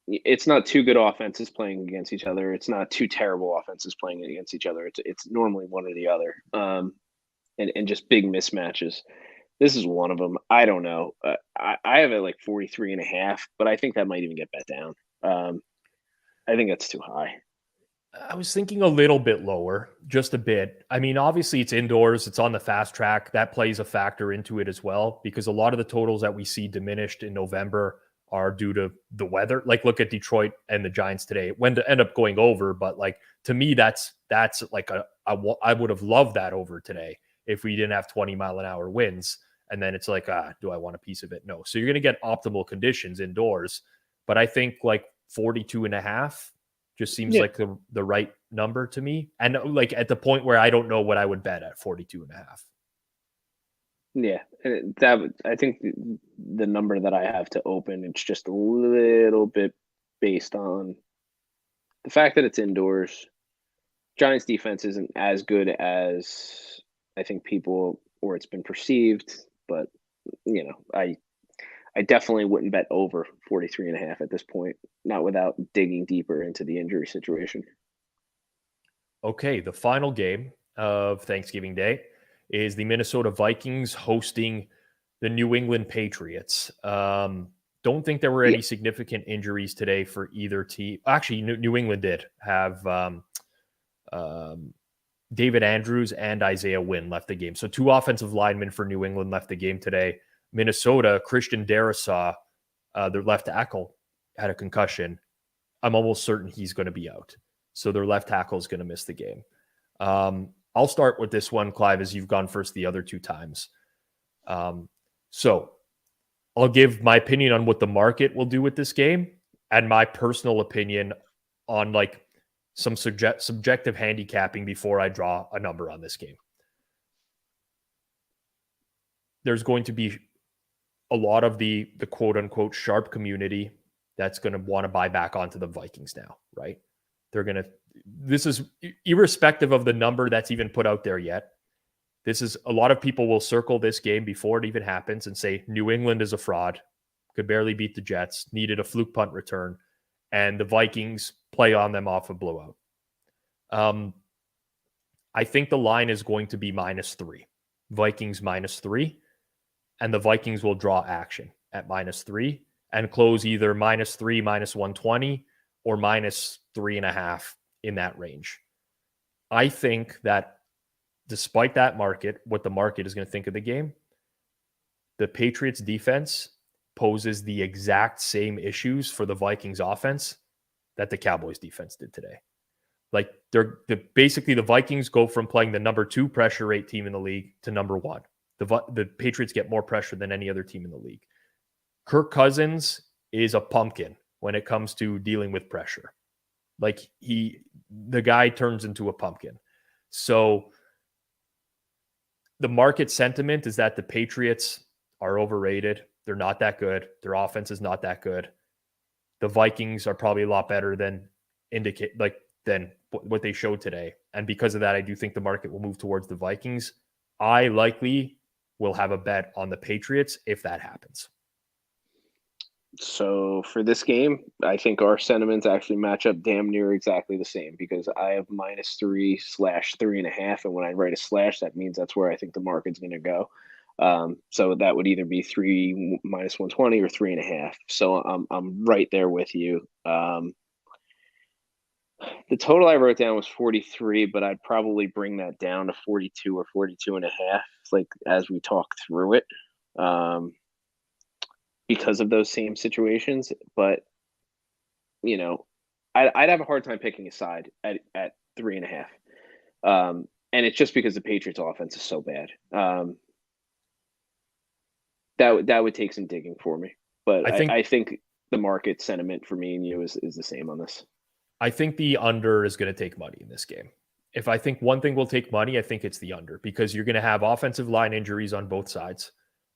it's not 2 good offenses playing against each other. It's not 2 terrible offenses playing against each other. It's normally one or the other. And just big mismatches. This is one of them. I don't know. I have it like 43.5, but I think that might even get bet down. I think that's too high. I was thinking a little bit lower, just a bit. I mean, obviously it's indoors. It's on the fast track. That plays a factor into it as well, because a lot of the totals that we see diminished in November are due to the weather. Like, look at Detroit and the Giants today. It went to end up going over, but like, to me, that's like I would have loved that over today if we didn't have 20-mile-an-hour winds. And then it's like, do I want a piece of it? No. So you're going to get optimal conditions indoors. But I think like 42.5 just seems like the right number to me. And like at the point where I don't know what I would bet at 42.5. Yeah, I think the number that I have to open, it's just a little bit based on the fact that it's indoors. Giants defense isn't as good as I think people, or it's been perceived, but I definitely wouldn't bet over 43.5 at this point, not without digging deeper into the injury situation. Okay, the final game of Thanksgiving Day is the Minnesota Vikings hosting the New England Patriots. Don't think there were any significant injuries today for either team. Actually, New England did have David Andrews and Isaiah Wynn left the game. So 2 offensive linemen for New England left the game today. Minnesota, Christian Darrisaw, their left tackle, had a concussion. I'm almost certain he's going to be out. So their left tackle is going to miss the game. I'll start with this one, Clive, as you've gone first the other 2 times. So I'll give my opinion on what the market will do with this game and my personal opinion on like some subjective handicapping before I draw a number on this game. There's going to be a lot of the quote unquote sharp community that's going to want to buy back onto the Vikings now, right? This is irrespective of the number that's even put out there yet. This is a lot of people will circle this game before it even happens and say New England is a fraud, could barely beat the Jets, needed a fluke punt return, and the Vikings play on them off a blowout. I think the line is going to be -3. Vikings -3. And the Vikings will draw action at -3 and close either -3, -120, or -3.5 in that range. I think that despite that market, what the market is going to think of the game, the Patriots defense poses the exact same issues for the Vikings offense that the Cowboys defense did today. Like basically the Vikings go from playing the number 2 pressure rate team in the league to number 1. The Patriots get more pressure than any other team in the league. Kirk Cousins is a pumpkin when it comes to dealing with pressure. Like the guy turns into a pumpkin. So the market sentiment is that the Patriots are overrated. They're not that good. Their offense is not that good. The Vikings are probably a lot better than what they showed today. And because of that, I do think the market will move towards the Vikings. I likely will have a bet on the Patriots if that happens. So for this game, I think our sentiments actually match up damn near exactly the same because I have -3/3.5. And when I write a slash, that means that's where I think the market's going to go. So that would either be 3 -120 or 3.5. So I'm right there with you. The total I wrote down was 43, but I'd probably bring that down to 42 or 42.5, like as we talk through it, because of those same situations. But you know, I'd have a hard time picking a side at 3.5. And it's just because the Patriots offense is so bad. That would take some digging for me. But I think the market sentiment for me and you is the same on this. I think the under is going to take money in this game. If I think one thing will take money, I think it's the under because you're going to have offensive line injuries on both sides.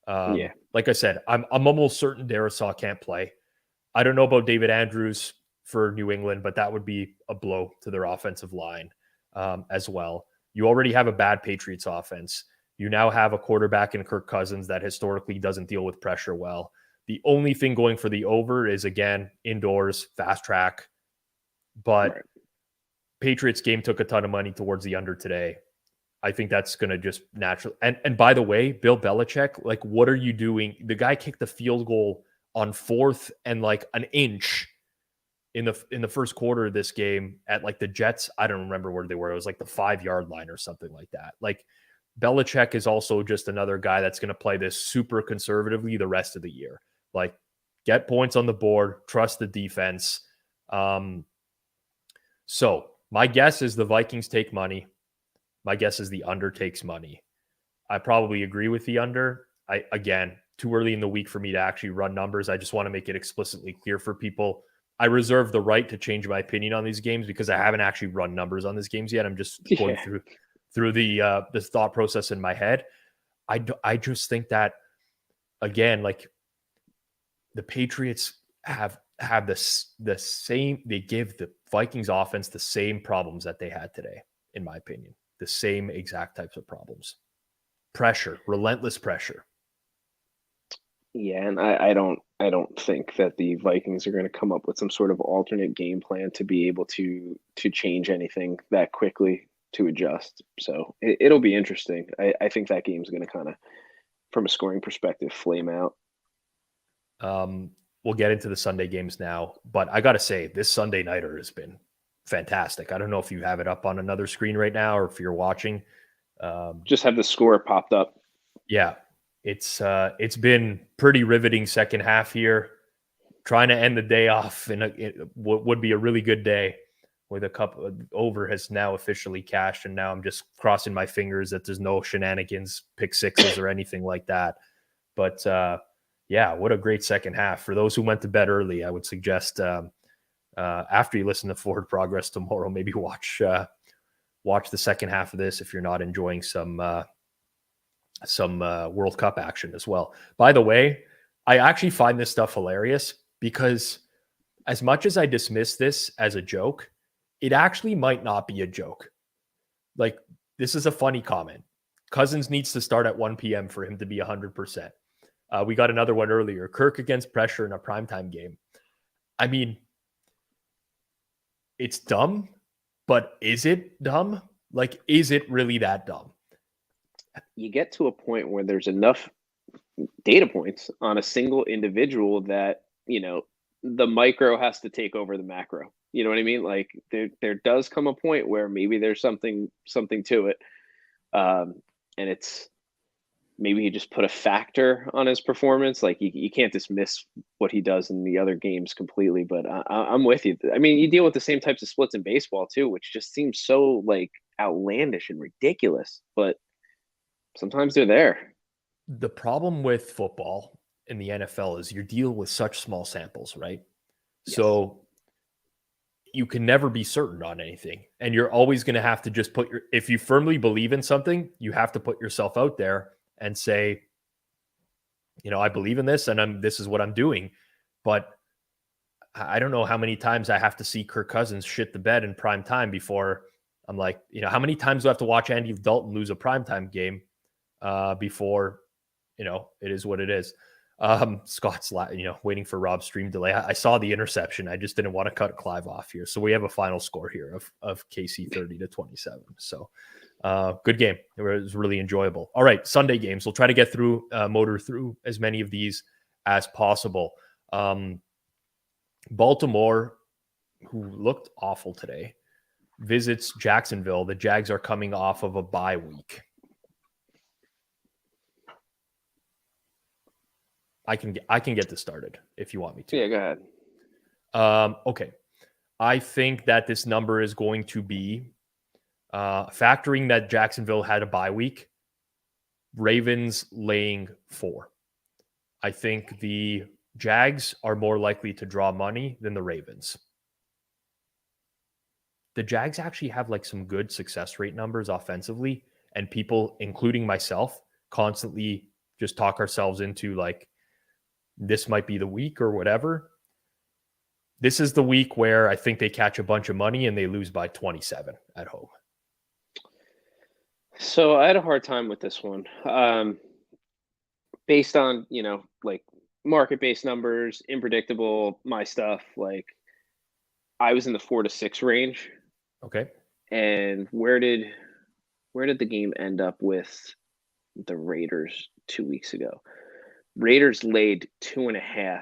Yeah. Like I said, I'm almost certain Darisaw can't play. I don't know about David Andrews for New England, but that would be a blow to their offensive line as well. You already have a bad Patriots offense. You now have a quarterback in Kirk Cousins that historically doesn't deal with pressure well. The only thing going for the over is, again, indoors, fast track. But right. Patriots game took a ton of money towards the under today. I think that's going to just naturally. And by the way, Bill Belichick, like, what are you doing? The guy kicked the field goal on 4th and like an inch in the first quarter of this game at like the Jets. I don't remember where they were. It was like the 5-yard line or something like that. Like, Belichick is also just another guy that's going to play this super conservatively the rest of the year. Like, get points on the board, trust the defense. So my guess is the Vikings take money. My guess is the under takes money. I probably agree with the under. Again, too early in the week for me to actually run numbers. I just want to make it explicitly clear for people. I reserve the right to change my opinion on these games because I haven't actually run numbers on these games yet. I'm just going through the thought process in my head. I just think that, again, like, the Patriots have the same. They give the Vikings offense the same problems that they had today, in my opinion. The same exact types of problems. Pressure, relentless pressure. Yeah, and I don't think that the Vikings are going to come up with some sort of alternate game plan to be able to change anything that quickly to adjust. So it'll be interesting. I think that game's going to kind of, from a scoring perspective, flame out. We'll get into the Sunday games now, but I got to say, this Sunday nighter has been fantastic. I don't know if you have it up on another screen right now or if you're watching. Just have the score popped up. Yeah, it's been pretty riveting second half here. Trying to end the day off in what would be a really good day with a couple over has now officially cashed, and now I'm just crossing my fingers that there's no shenanigans, pick sixes or anything like that. But yeah, what a great second half. For those who went to bed early, I would suggest after you listen to Forward Progress tomorrow, maybe watch the second half of this if you're not enjoying some World Cup action as well. By the way, I actually find this stuff hilarious because as much as I dismiss this as a joke, it actually might not be a joke. Like, this is a funny comment. Cousins needs to start at 1 p.m. for him to be 100%. We got another one earlier. Kirk against pressure in a primetime game. I mean, it's dumb, but is it dumb? Like, is it really that dumb? You get to a point where there's enough data points on a single individual that, the micro has to take over the macro. You know what I mean? Like, there does come a point where maybe there's something to it. And it's, maybe he just put a factor on his performance. Like, you can't dismiss what he does in the other games completely, but I'm with you. I mean, you deal with the same types of splits in baseball too, which just seems so like outlandish and ridiculous, but sometimes they're there. The problem with football in the NFL is you're dealing with such small samples, right? Yes. So you can never be certain on anything. And you're always going to have to just if you firmly believe in something, you have to put yourself out there and say, I believe in this and this is what I'm doing. But I don't know how many times I have to see Kirk Cousins shit the bed in prime time before I'm like, how many times do I have to watch Andy Dalton lose a primetime game before, it is what it is. Scott's, waiting for Rob's stream delay. I saw the interception. I just didn't want to cut Clive off here. So we have a final score here of KC 30-27. So good game. It was really enjoyable. All right, Sunday games. We'll try to get motor through as many of these as possible. Baltimore, who looked awful today, visits Jacksonville. The Jags are coming off of a bye week. I can get this started if you want me to. Yeah, go ahead. Okay. I think that this number is going to be factoring that Jacksonville had a bye week, Ravens laying 4. I think the Jags are more likely to draw money than the Ravens. The Jags actually have some good success rate numbers offensively, and people, including myself, constantly just talk ourselves into this might be the week or whatever. This is the week where I think they catch a bunch of money and they lose by 27 at home. So I had a hard time with this one. Based on, market-based numbers, unpredictable, my stuff, I was in the 4 to 6 range. Okay. And where did the game end up with the Raiders 2 weeks ago? Raiders laid 2.5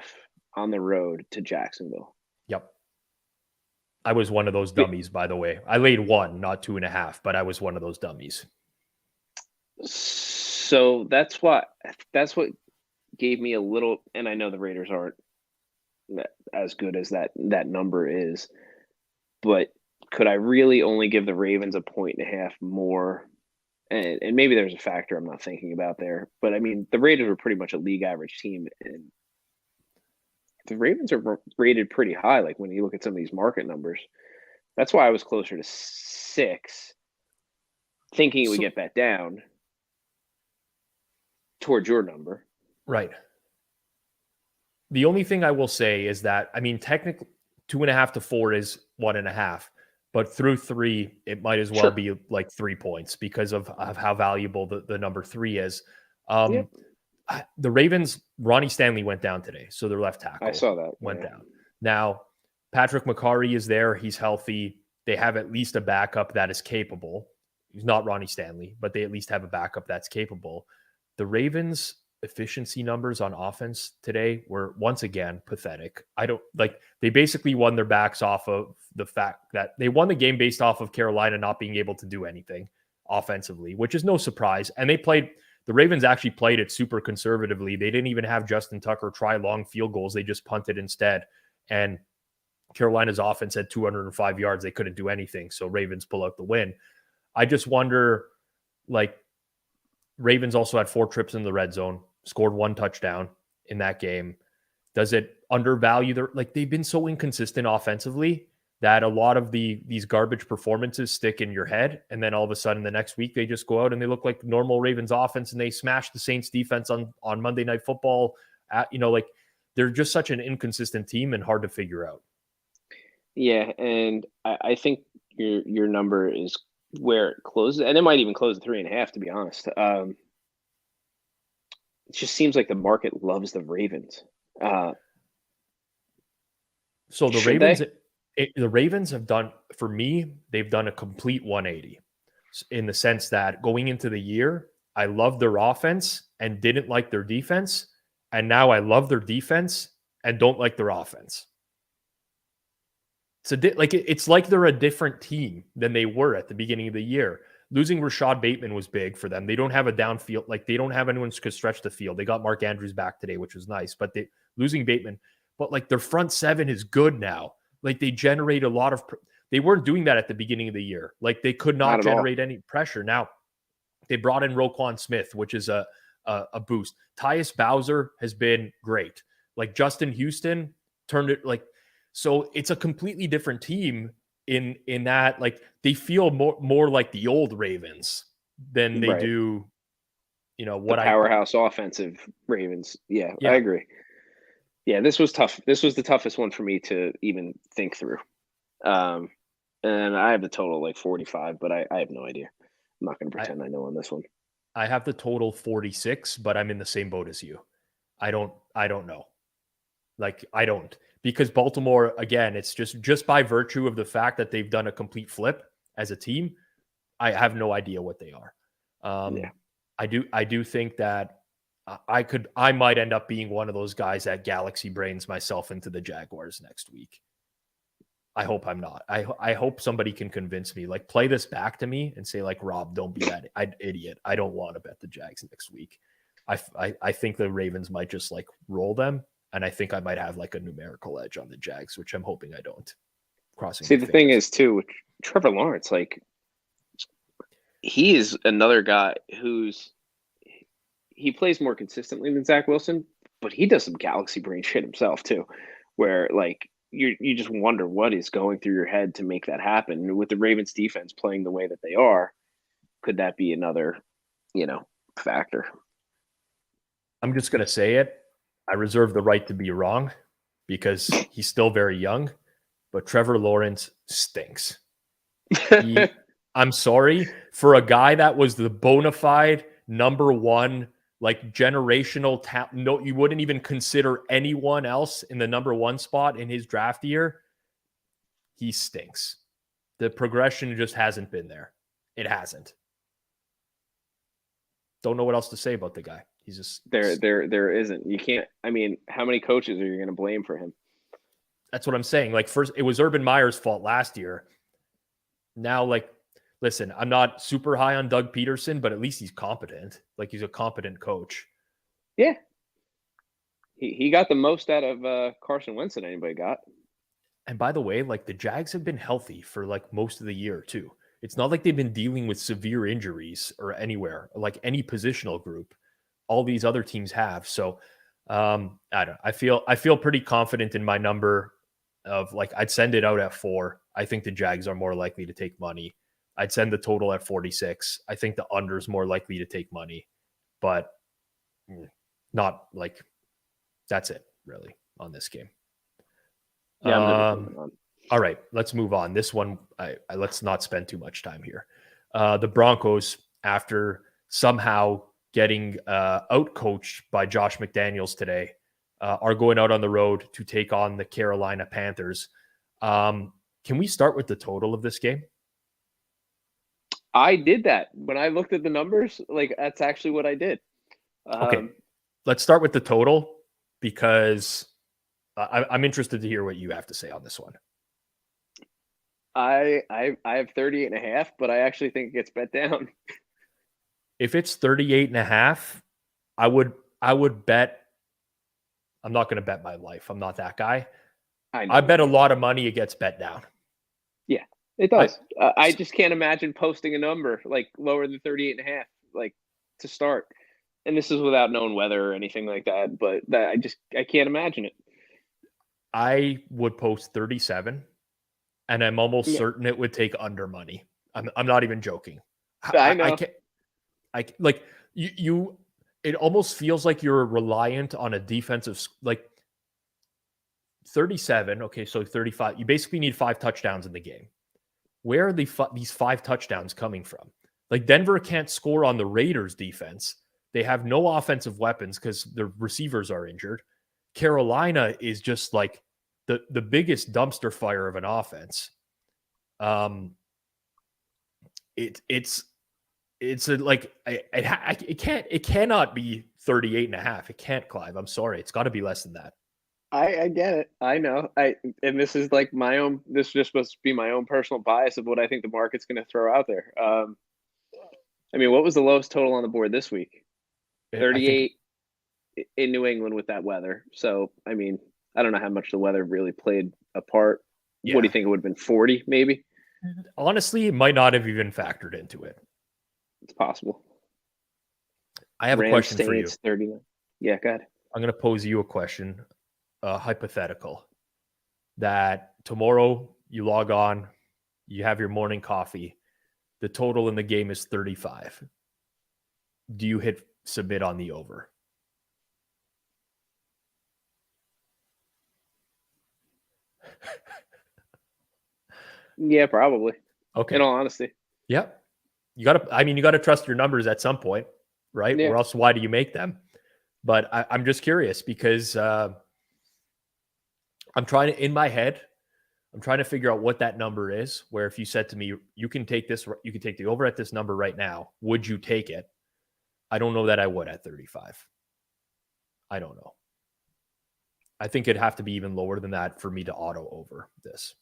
on the road to Jacksonville. Yep. I was one of those dummies, by the way. I laid 1, not 2.5, but I was one of those dummies. So that's what gave me a little, and I know the Raiders aren't as good as that number is, but could I really only give the Ravens 1.5 more? And maybe there's a factor I'm not thinking about there. But, I mean, the Raiders were pretty much a league average team. And the Ravens are rated pretty high, when you look at some of these market numbers. That's why I was closer to 6, thinking it would get bet down towards your number. Right. The only thing I will say is that, technically 2.5 to 4 is 1.5. But through 3, it might as well be 3 points because of how valuable the number 3 is. Yep. The Ravens, Ronnie Stanley went down today. So their left tackle I saw that. went down. Now, Patrick McCarry is there. He's healthy. They have at least a backup that is capable. He's not Ronnie Stanley, but they at least have a backup that's capable. The Ravens' efficiency numbers on offense today were once again pathetic. They basically won their backs off of the fact that they won the game based off of Carolina not being able to do anything offensively, which is no surprise. And the Ravens actually played it super conservatively. They didn't even have Justin Tucker try long field goals. They just punted instead. And Carolina's offense had 205 yards. They couldn't do anything. So Ravens pull out the win. I just wonder, Ravens also had 4 trips in the red zone, scored 1 touchdown in that game. Does it undervalue they've been so inconsistent offensively that a lot of these garbage performances stick in your head. And then all of a sudden the next week they just go out and they look like normal Ravens offense and they smash the Saints defense on Monday Night Football. They're just such an inconsistent team and hard to figure out. Yeah. And I think your number is where it closes, and it might even close at 3.5, to be honest. It just seems like the market loves the Ravens. So the Ravens have done, for me, they've done a complete 180 in the sense that going into the year, I loved their offense and didn't like their defense. And now I love their defense and don't like their offense. It's like they're a different team than they were at the beginning of the year. Losing Rashad Bateman was big for them. They don't have a downfield. They don't have anyone who could stretch the field. They got Mark Andrews back today, which was nice. But losing Bateman, but their front 7 is good now. They generate a lot of. They weren't doing that at the beginning of the year. They could not generate any pressure. Now they brought in Roquan Smith, which is a boost. Tyus Bowser has been great. Justin Houston turned it So it's a completely different team in that, like, they feel more like the old Ravens than they Right. do, The what I powerhouse offensive Ravens. Yeah, I yeah. agree. Yeah, this was tough. This was the toughest one for me to even think through. Um, and I have the total like 45, but I have no idea. I'm not going to I pretend I know on this one. I have the total 46, but I'm in the same boat as you. I don't know. Like, I don't, because Baltimore, again, it's just by virtue of the fact that they've done a complete flip as a team. I have no idea what they are. Yeah. Um, I do think that I might end up being one of those guys that galaxy brains myself into the Jaguars next week. I hope I'm not. I hope somebody can convince me, like, play this back to me and say, like, Rob, don't be that idiot. I don't want to bet the Jags next week. I think the Ravens might just like roll them, and I think I might have like a numerical edge on the Jags, which I'm hoping I don't. Crossing See, my the thing fingers. is too, with Trevor Lawrence, like he is another guy he plays more consistently than Zach Wilson, but he does some galaxy brain shit himself too, where like you just wonder what is going through your head to make that happen. And with the Ravens defense playing the way that they are, could that be another, factor? I'm just gonna say it. I reserve the right to be wrong because he's still very young, but Trevor Lawrence stinks. He, I'm sorry, for a guy that was the bona fide number one, like, generational talent. No, you wouldn't even consider anyone else in the number one spot in his draft year. He stinks. The progression just hasn't been there. It hasn't. Don't know what else to say about the guy. He's just there isn't. You can't. I mean, how many coaches are you going to blame for him? That's what I'm saying. Like, first, it was Urban Meyer's fault last year. Now, like, listen, I'm not super high on Doug Peterson, but at least he's competent. Like, he's a competent coach. Yeah, he got the most out of Carson Wentz that anybody got. And by the way, like, the Jags have been healthy for like most of the year too. It's not like they've been dealing with severe injuries or anywhere, like any positional group. All these other teams have. So I don't. I feel pretty confident in my number of, like, I'd send it out at 4. I think the Jags are more likely to take money. I'd send the total at 46. I think the under is more likely to take money, but not like, that's it really on this game. Yeah, I'm good with moving on. All right, let's move on. This one, let's not spend too much time here. The Broncos, after somehow getting out-coached by Josh McDaniels today, are going out on the road to take on the Carolina Panthers. Can we start with the total of this game? I did that when I looked at the numbers. Like, that's actually what I did. Okay, let's start with the total because I'm interested to hear what you have to say on this one. I have 38.5, but I actually think it gets bet down. If it's 38.5, I would bet. I'm not going to bet my life. I'm not that guy. I bet a lot of money it gets bet down. Yeah, it does. I just can't imagine posting a number like lower than 38.5, like, to start. And this is without knowing weather or anything like that. But I can't imagine it. I would post 37, and I'm almost certain it would take under money. I'm not even joking. I know. I like you. It almost feels like you're reliant on a defensive, like, 37. Okay, so 35. You basically need 5 touchdowns in the game. Where are these 5 touchdowns coming from? Like, Denver can't score on the Raiders defense. They have no offensive weapons because the receivers are injured. Carolina is just like the biggest dumpster fire of an offense. It's like, it cannot be 38.5. It can't, Clive. I'm sorry. It's got to be less than that. I get it. I know. And this is like my own. This is just supposed to be my own personal bias of what I think the market's going to throw out there. I mean, what was the lowest total on the board this week? 38 in New England with that weather. So, I mean, I don't know how much the weather really played a part. Yeah. What do you think it would have been? 40, maybe? Honestly, it might not have even factored into it. It's possible. I have a question for you. 39. Yeah, go ahead. I'm going to pose you a question, hypothetical. that tomorrow you log on, you have your morning coffee, the total in the game is 35. Do you hit submit on the over? Yeah, probably. Okay. In all honesty. Yep. You got to trust your numbers at some point, right? Yeah. Or else why do you make them? But I'm just curious because I'm trying to, in my head, I'm trying to figure out what that number is. Where if you said to me, you can take the over at this number right now, would you take it? I don't know that I would at 35. I don't know. I think it'd have to be even lower than that for me to auto over this.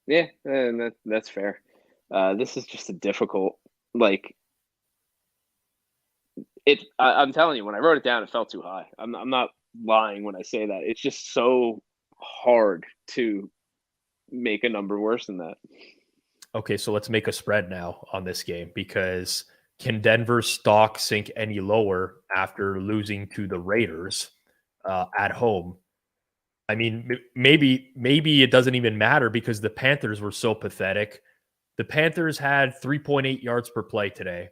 Yeah, and that's fair. This is just a difficult, like, I'm telling you, when I wrote it down, it felt too high. I'm not lying when I say that. It's just so hard to make a number worse than that. Okay, so let's make a spread now on this game, because can Denver's stock sink any lower after losing to the Raiders at home? I mean, maybe it doesn't even matter because the Panthers were so pathetic. The Panthers had 3.8 yards per play today,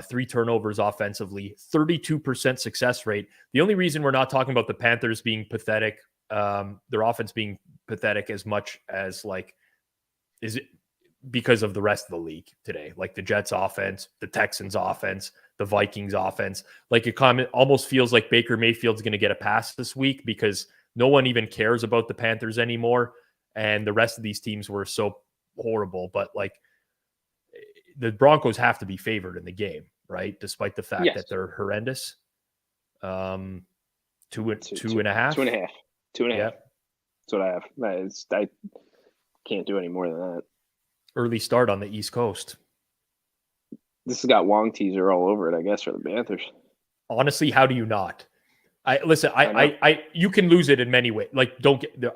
3 turnovers offensively, 32% success rate. The only reason we're not talking about the Panthers being pathetic, their offense being pathetic as much as is it because of the rest of the league today, like the Jets offense, the Texans offense, the Vikings offense. Like it almost feels like Baker Mayfield's going to get a pass this week because no one even cares about the Panthers anymore. And the rest of these teams were so horrible, but like the Broncos have to be favored in the game, right? Despite the fact that they're horrendous. Two and a half. 2.5. 2.5. Yeah. That's what I have. I can't do any more than that. Early start on the East Coast. This has got Wong teaser all over it, I guess, for the Panthers. Honestly, how do you not? You can lose it in many ways. Like,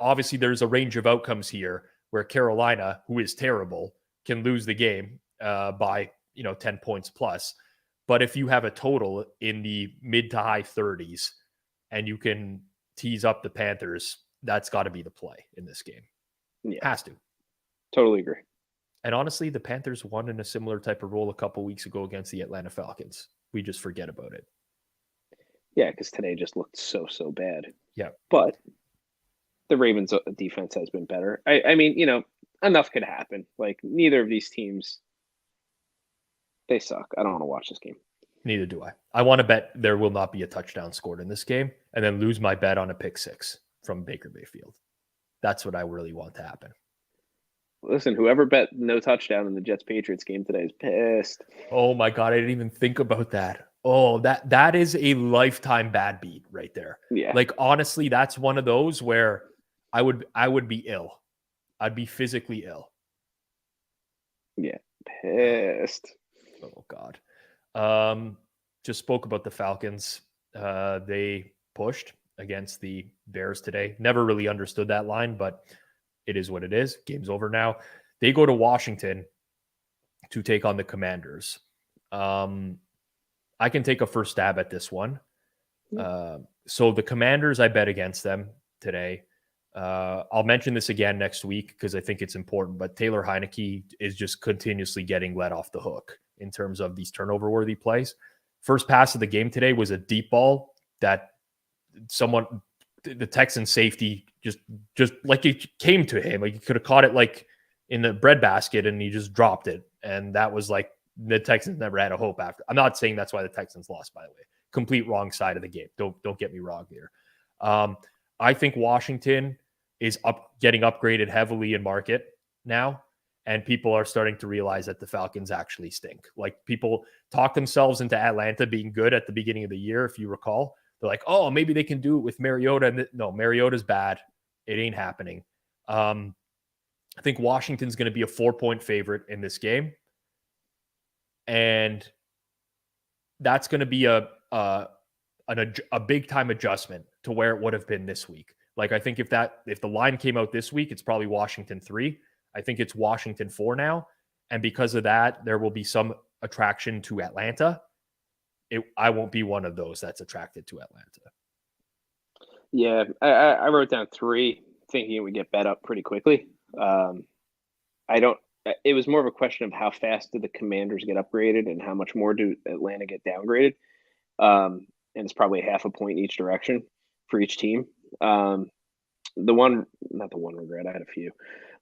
obviously there's a range of outcomes here where Carolina, who is terrible, can lose the game by 10 points plus. But if you have a total in the mid to high 30s and you can tease up the Panthers, that's got to be the play in this game. Yeah, has to. Totally agree. And honestly, the Panthers won in a similar type of role a couple weeks ago against the Atlanta Falcons. We just forget about it. Yeah, because today just looked so bad. Yeah. But the Ravens' defense has been better. I mean, enough could happen. Like, neither of these teams, they suck. I don't want to watch this game. Neither do I. I want to bet there will not be a touchdown scored in this game and then lose my bet on a pick 6 from Baker Mayfield. That's what I really want to happen. Listen, whoever bet no touchdown in the Jets-Patriots game today is pissed. Oh my God, I didn't even think about that. Oh, that is a lifetime bad beat right there. Yeah. Like, honestly, that's one of those where I would be ill. I'd be physically ill. Yeah, pissed. Oh God. Just spoke about the Falcons. They pushed against the Bears today. Never really understood that line, but it is what it is. Game's over now. They go to Washington to take on the Commanders. I can take a first stab at this one. So the Commanders, I bet against them today. I'll mention this again next week because I think it's important, but Taylor Heineke is just continuously getting let off the hook in terms of these turnover-worthy plays. First pass of the game today was a deep ball that the Texan safety just like it came to him. Like he could have caught it like in the breadbasket and he just dropped it. And that was like the Texans never had a hope after. I'm not saying that's why the Texans lost, by the way. Complete wrong side of the game. Don't get me wrong here. I think Washington is getting upgraded heavily in market now. And people are starting to realize that the Falcons actually stink. Like, people talk themselves into Atlanta being good at the beginning of the year, if you recall. They're like, oh, maybe they can do it with Mariota. And no, Mariota's bad. It ain't happening. I think Washington's going to be a 4-point favorite in this game. And that's going to be a big time adjustment to where it would have been this week. Like, I think if the line came out this week, it's probably Washington 3. I think it's Washington 4 now. And because of that, there will be some attraction to Atlanta. I won't be one of those that's attracted to Atlanta. Yeah, I wrote down 3 thinking it would get bet up pretty quickly. I don't. It was more of a question of how fast did the Commanders get upgraded and how much more do Atlanta get downgraded. And it's probably half a point each direction for each team. Not the one regret, I had a few,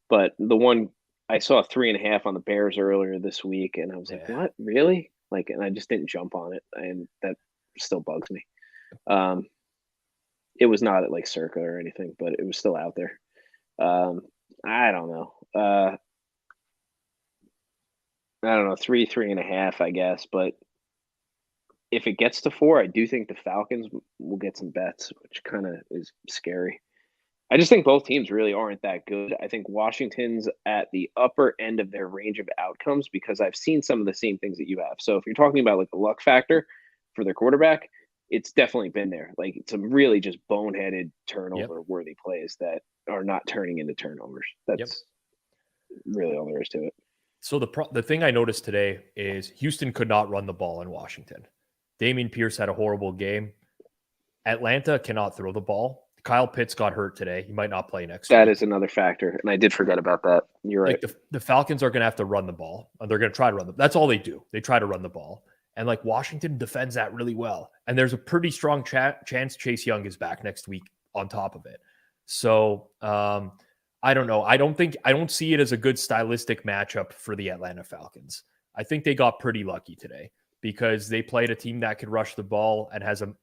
but the one I saw 3.5 on the Bears earlier this week, and I was like, what, really? Like, and I just didn't jump on it, and that still bugs me. It was not at like Circa or anything, but it was still out there. I don't know. I don't know, 3.5, I guess, but if it gets to 4, I do think the Falcons will get some bets, which kind of is scary. I just think both teams really aren't that good. I think Washington's at the upper end of their range of outcomes because I've seen some of the same things that you have. So if you're talking about like the luck factor for their quarterback, it's definitely been there. Like some really just boneheaded turnover-worthy plays that are not turning into turnovers. That's really all there is to it. So the thing I noticed today is Houston could not run the ball in Washington. Dameon Pierce had a horrible game. Atlanta cannot throw the ball. Kyle Pitts got hurt today. He might not play next week. That is another factor, and I did forget about that. You're right. Like the Falcons are going to have to run the ball. They're going to try to run the. That's all they do. They try to run the ball, and like Washington defends that really well. And there's a pretty strong chance Chase Young is back next week on top of it. So I don't know. I don't see it as a good stylistic matchup for the Atlanta Falcons. I think they got pretty lucky today because they played a team that could rush the ball and has an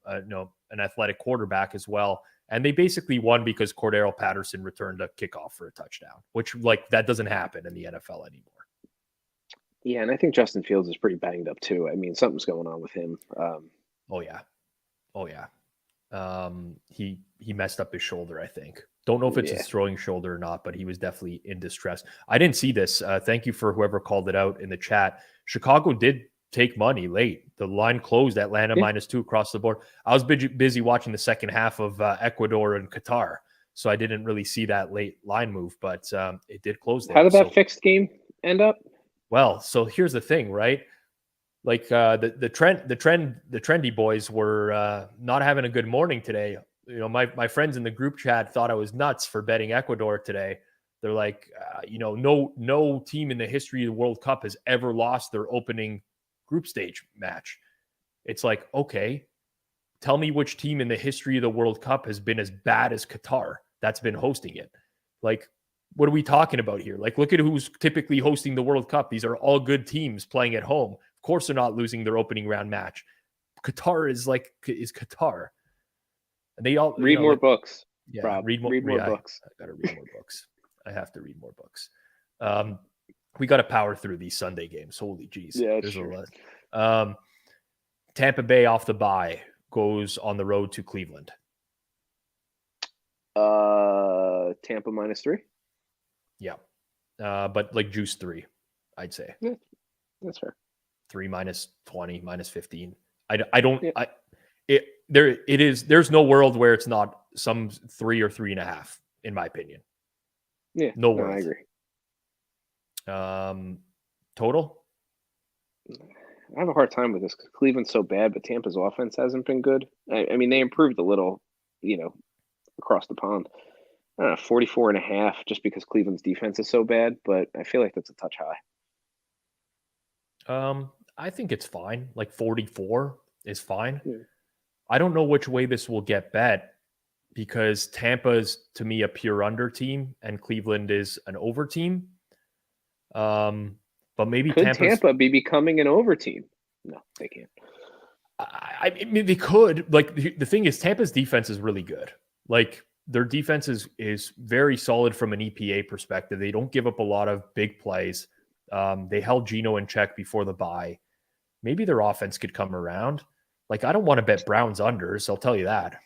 athletic quarterback as well. And they basically won because Cordero Patterson returned a kickoff for a touchdown, which like that doesn't happen in the NFL anymore. Yeah, and I think Justin Fields is pretty banged up too. I mean, something's going on with him. Oh yeah. He messed up his shoulder, I think. Don't know if it's his throwing shoulder or not, but he was definitely in distress. I didn't see this. Thank you for whoever called it out in the chat. Chicago did take money late. The line closed Atlanta -2 across the board. I was busy watching the second half of Ecuador and Qatar, so I didn't really see that late line move, but it did close there. How did that fixed game end up? Well, so here's the thing, right? Like the trendy boys were not having a good morning today. You know, my friends in the group chat thought I was nuts for betting Ecuador today. They're like, no team in the history of the World Cup has ever lost their opening group stage match. It's like, okay, tell me which team in the history of the World Cup has been as bad as Qatar that's been hosting it. Like, what are we talking about here? Like, look at who's typically hosting the World Cup. These are all good teams playing at home. Of course, they're not losing their opening round match. Qatar is Qatar. And they all read more books. Yeah, Rob, read more books. I gotta read more books. I have to read more books. We got to power through these Sunday games. Holy jeez. Yeah, there's sure. a lot. Tampa Bay off the bye goes on the road to Cleveland. Tampa -3. Yeah. But like juice 3, I'd say. Yeah, that's fair. 3 -20, -15. I don't. Yeah. There's no world where it's not some 3 or 3.5, in my opinion. Yeah, no world. I agree. Total? I have a hard time with this because Cleveland's so bad, but Tampa's offense hasn't been good. I mean, they improved a little, across the pond. I don't know, 44.5 just because Cleveland's defense is so bad, but I feel like that's a touch high. I think it's fine. Like 44 is fine. Yeah. I don't know which way this will get bet because Tampa's, to me, a pure under team and Cleveland is an over team. But maybe could Tampa be becoming an over team? No, they can't. I mean, they could. Like the thing is, Tampa's defense is really good. Like their defense is very solid from an EPA perspective. They don't give up a lot of big plays. They held Geno in check before the bye. Maybe their offense could come around. Like I don't want to bet Browns unders. I'll tell you that.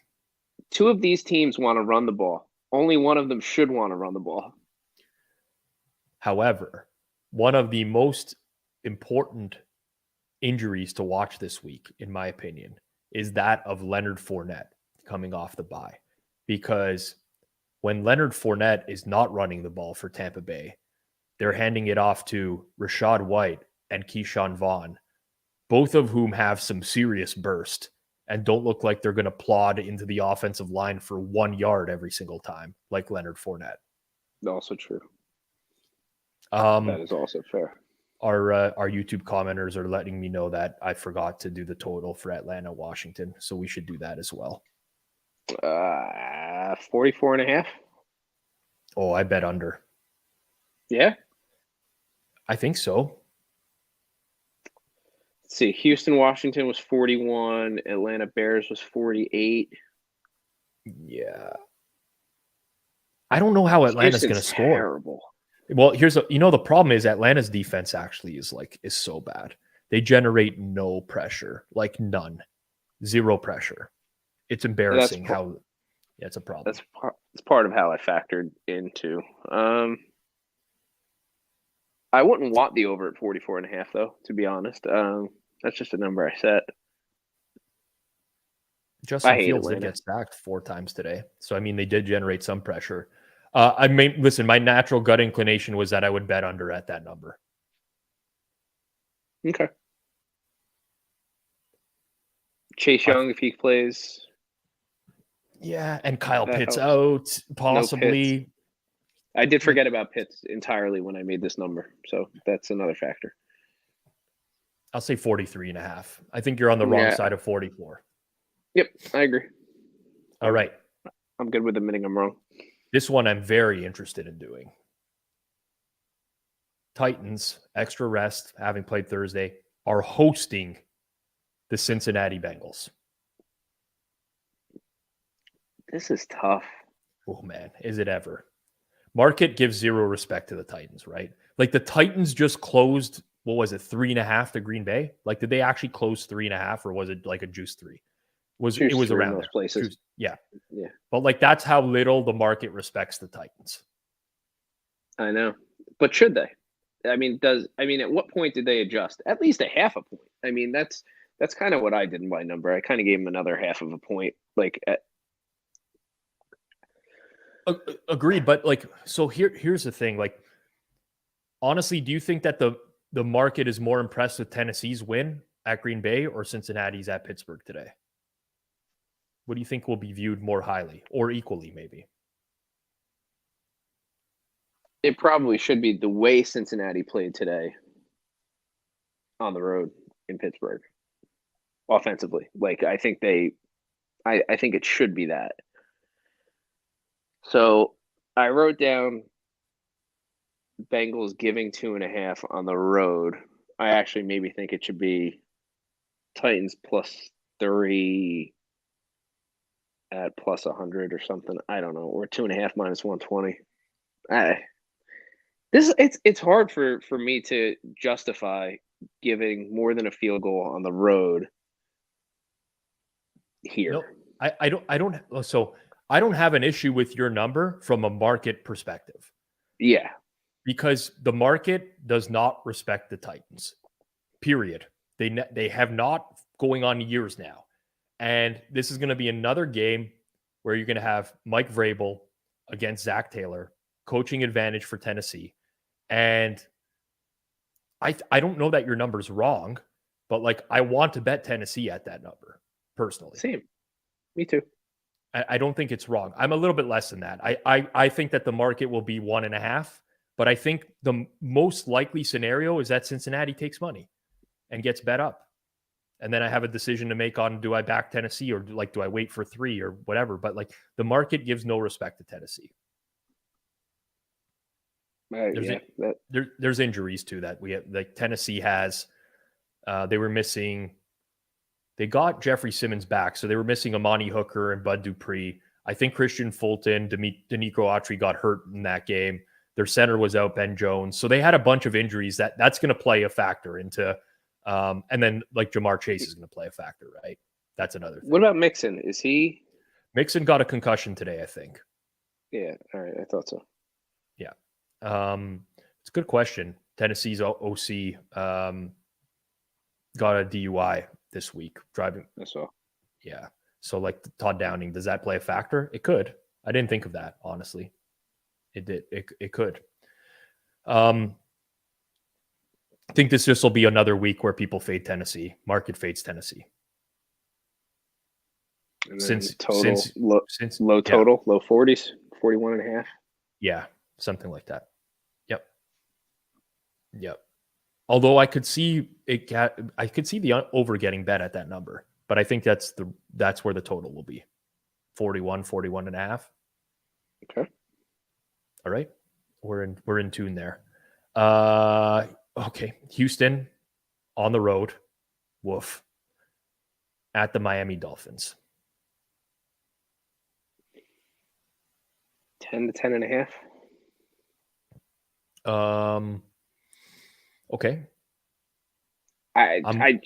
2 of these teams want to run the ball. Only one of them should want to run the ball. However, one of the most important injuries to watch this week, in my opinion, is that of Leonard Fournette coming off the bye. Because when Leonard Fournette is not running the ball for Tampa Bay, they're handing it off to Rachaad White and Keyshawn Vaughn, both of whom have some serious burst and don't look like they're going to plod into the offensive line for 1 yard every single time, like Leonard Fournette. Also true. That is also fair. Our YouTube commenters are letting me know that I forgot to do the total for Atlanta, Washington. So we should do that as well. 44.5. Oh, I bet under. Yeah. I think so. Let's see. Houston, Washington was 41. Atlanta Bears was 48. Yeah. I don't know how Atlanta's going to score. Terrible. Well, the problem is Atlanta's defense actually is so bad. They generate no pressure, like none, zero pressure. It's embarrassing it's a problem. That's part of how I factored into. I wouldn't want the over at 44.5 though, to be honest. That's just a number I set. Justin Fields did get sacked 4 times today. So, I mean, they did generate some pressure. Listen, my natural gut inclination was that I would bet under at that number. Okay. Chase Young, if he plays. Yeah, and Kyle Pitts out, possibly. No Pitts. I did forget about Pitts entirely when I made this number. So that's another factor. I'll say 43.5. I think you're on the wrong side of 44. Yep, I agree. All right. I'm good with admitting I'm wrong. This one I'm very interested in doing. Titans, extra rest, having played Thursday, are hosting the Cincinnati Bengals. This is tough. Oh, man, is it ever. Market gives zero respect to the Titans, right? Like the Titans just closed, 3.5 to Green Bay? Like, did they actually close 3.5 or was it like a juice 3? It was around those places. Yeah. But like that's how little the market respects the Titans. I know. But should they? I mean, at what point did they adjust? At least a half a point. I mean, that's kind of what I did in my number. I kind of gave them another half of a point. Agreed. But so here's the thing. Like, honestly, do you think that the market is more impressed with Tennessee's win at Green Bay or Cincinnati's at Pittsburgh today? What do you think will be viewed more highly or equally, maybe? It probably should be the way Cincinnati played today on the road in Pittsburgh offensively. I think I think it should be that. So I wrote down Bengals giving 2.5 on the road. I actually maybe think it should be Titans +3 at +100 or something. I don't know. Or 2.5 minus 120. It's hard for me to justify giving more than a field goal on the road here. No, I don't. So I don't have an issue with your number from a market perspective. Yeah. Because the market does not respect the Titans, period. They have not going on years now. And this is going to be another game where you're going to have Mike Vrabel against Zach Taylor, coaching advantage for Tennessee. And I don't know that your number's wrong, but I want to bet Tennessee at that number, personally. Same. Me too. I don't think it's wrong. I'm a little bit less than that. I think that the market will be 1.5, but I think the most likely scenario is that Cincinnati takes money and gets bet up. And then I have a decision to make on, do I back Tennessee or do I wait for 3 or whatever? But the market gives no respect to Tennessee. There's injuries too that we have. Tennessee has, they got Jeffrey Simmons back. So they were missing Amani Hooker and Bud Dupree. I think Christian Fulton, Denico Autry got hurt in that game. Their center was out, Ben Jones. So they had a bunch of injuries that's going to play a factor into, and then Jamar Chase is going to play a factor, right? That's another thing. What about Mixon? Is he? Mixon got a concussion today, I think. Yeah. All right. I thought so. Yeah. It's a good question. Tennessee's OC got a DUI this week driving. I saw. Yeah. So Todd Downing, does that play a factor? It could. I didn't think of that, honestly. It did. It could. I think this just will be another week where people fade Tennessee. Market fades Tennessee. And then since total, since since low yeah, total, low 40s, 41.5. yeah, something like that. Yep. Yep. Although I could see I could see the over getting bet at that number, but I think that's where the total will be. 41 and a half. Okay. All right. We're in tune there. Okay. Houston on the road. Woof. At the Miami Dolphins. 10 to 10.5. Okay.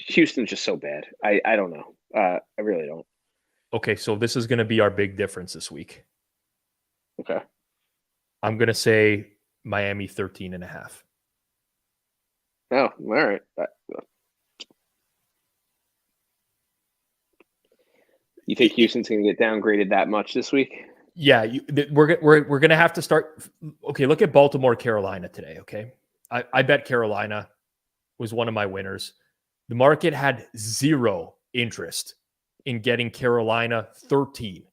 Houston's just so bad. I don't know. I really don't. Okay, so this is going to be our big difference this week. Okay. I'm going to say Miami 13 and a half. Oh, all right. You think Houston's going to get downgraded that much this week? Yeah, we're going to have to start. Okay, look at Baltimore, Carolina today. Okay, I bet Carolina was one of my winners. The market had zero interest in getting Carolina 13.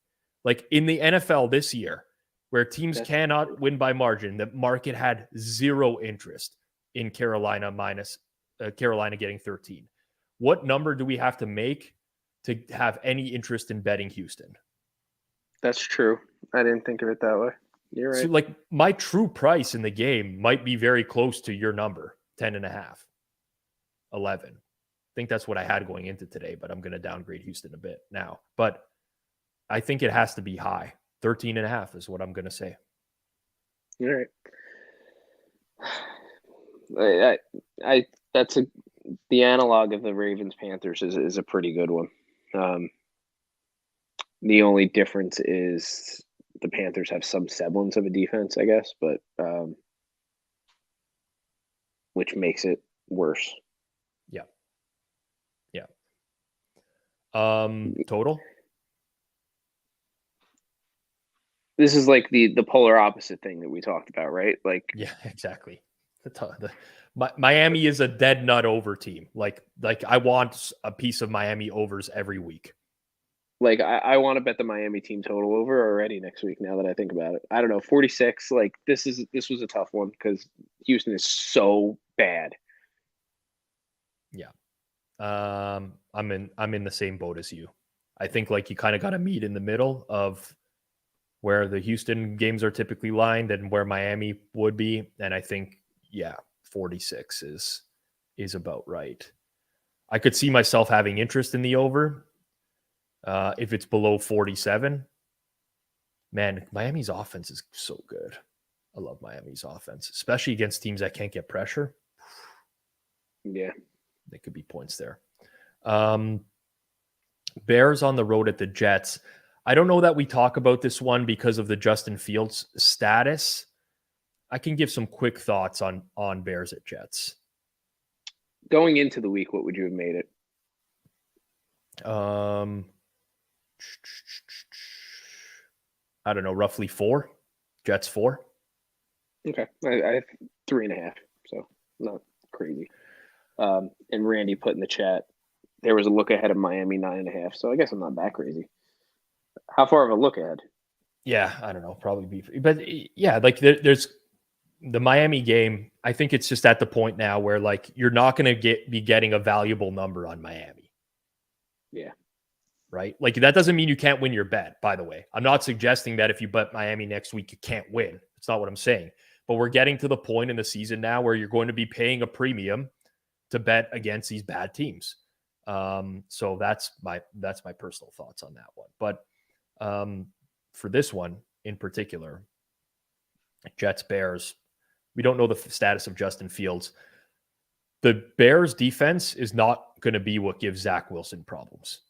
Like in the NFL this year, where teams cannot win by margin, the market had zero interest in Carolina Carolina getting 13. What number do we have to make to have any interest in betting Houston? That's true. I didn't think of it that way. You're right. So like my true price in the game might be very close to your number, 10 and a half, 11. I think that's what I had going into today, but I'm going to downgrade Houston a bit now. But I think it has to be high. 13 and a half is what I'm going to say. All right. That's the analog of the Ravens Panthers is a pretty good one. The only difference is the Panthers have some semblance of a defense, I guess, but which makes it worse. Yeah. Total. This is like the polar opposite thing that we talked about, right? Like, yeah, exactly. Miami is a dead nut over team. Like I want a piece of Miami overs every week. Like I want to bet the Miami team total over already next week. Now that I think about it, I don't know, 46. Like this was a tough one because Houston is so bad. Yeah, I'm in the same boat as you. I think like you kind of got to meet in the middle of where the Houston games are typically lined and where Miami would be, and I think 46 is about right. I could see myself having interest in the over. If it's below 47, man, Miami's offense is so good. I love Miami's offense, especially against teams that can't get pressure. Yeah. There could be points there. Bears on the road at the Jets. I don't know that we talk about this one because of the Justin Fields status. I can give some quick thoughts on Bears at Jets. Going into the week, what would you have made it? I don't know, roughly 4. Jets 4. Okay. I have 3.5, so not crazy. And Randy put in the chat, there was a look ahead of Miami 9.5, so I guess I'm not that crazy. How far of a look ahead? Yeah, I don't know, probably be, but yeah, like there's the Miami game. I think it's just at the point now where like you're not going to be getting a valuable number on Miami. Yeah. Right. Like that doesn't mean you can't win your bet, by the way. I'm not suggesting that if you bet Miami next week, you can't win. It's not what I'm saying. But we're getting to the point in the season now where you're going to be paying a premium to bet against these bad teams. So that's my personal thoughts on that one. But for this one in particular, Jets, Bears, we don't know the status of Justin Fields. The Bears defense is not going to be what gives Zach Wilson problems.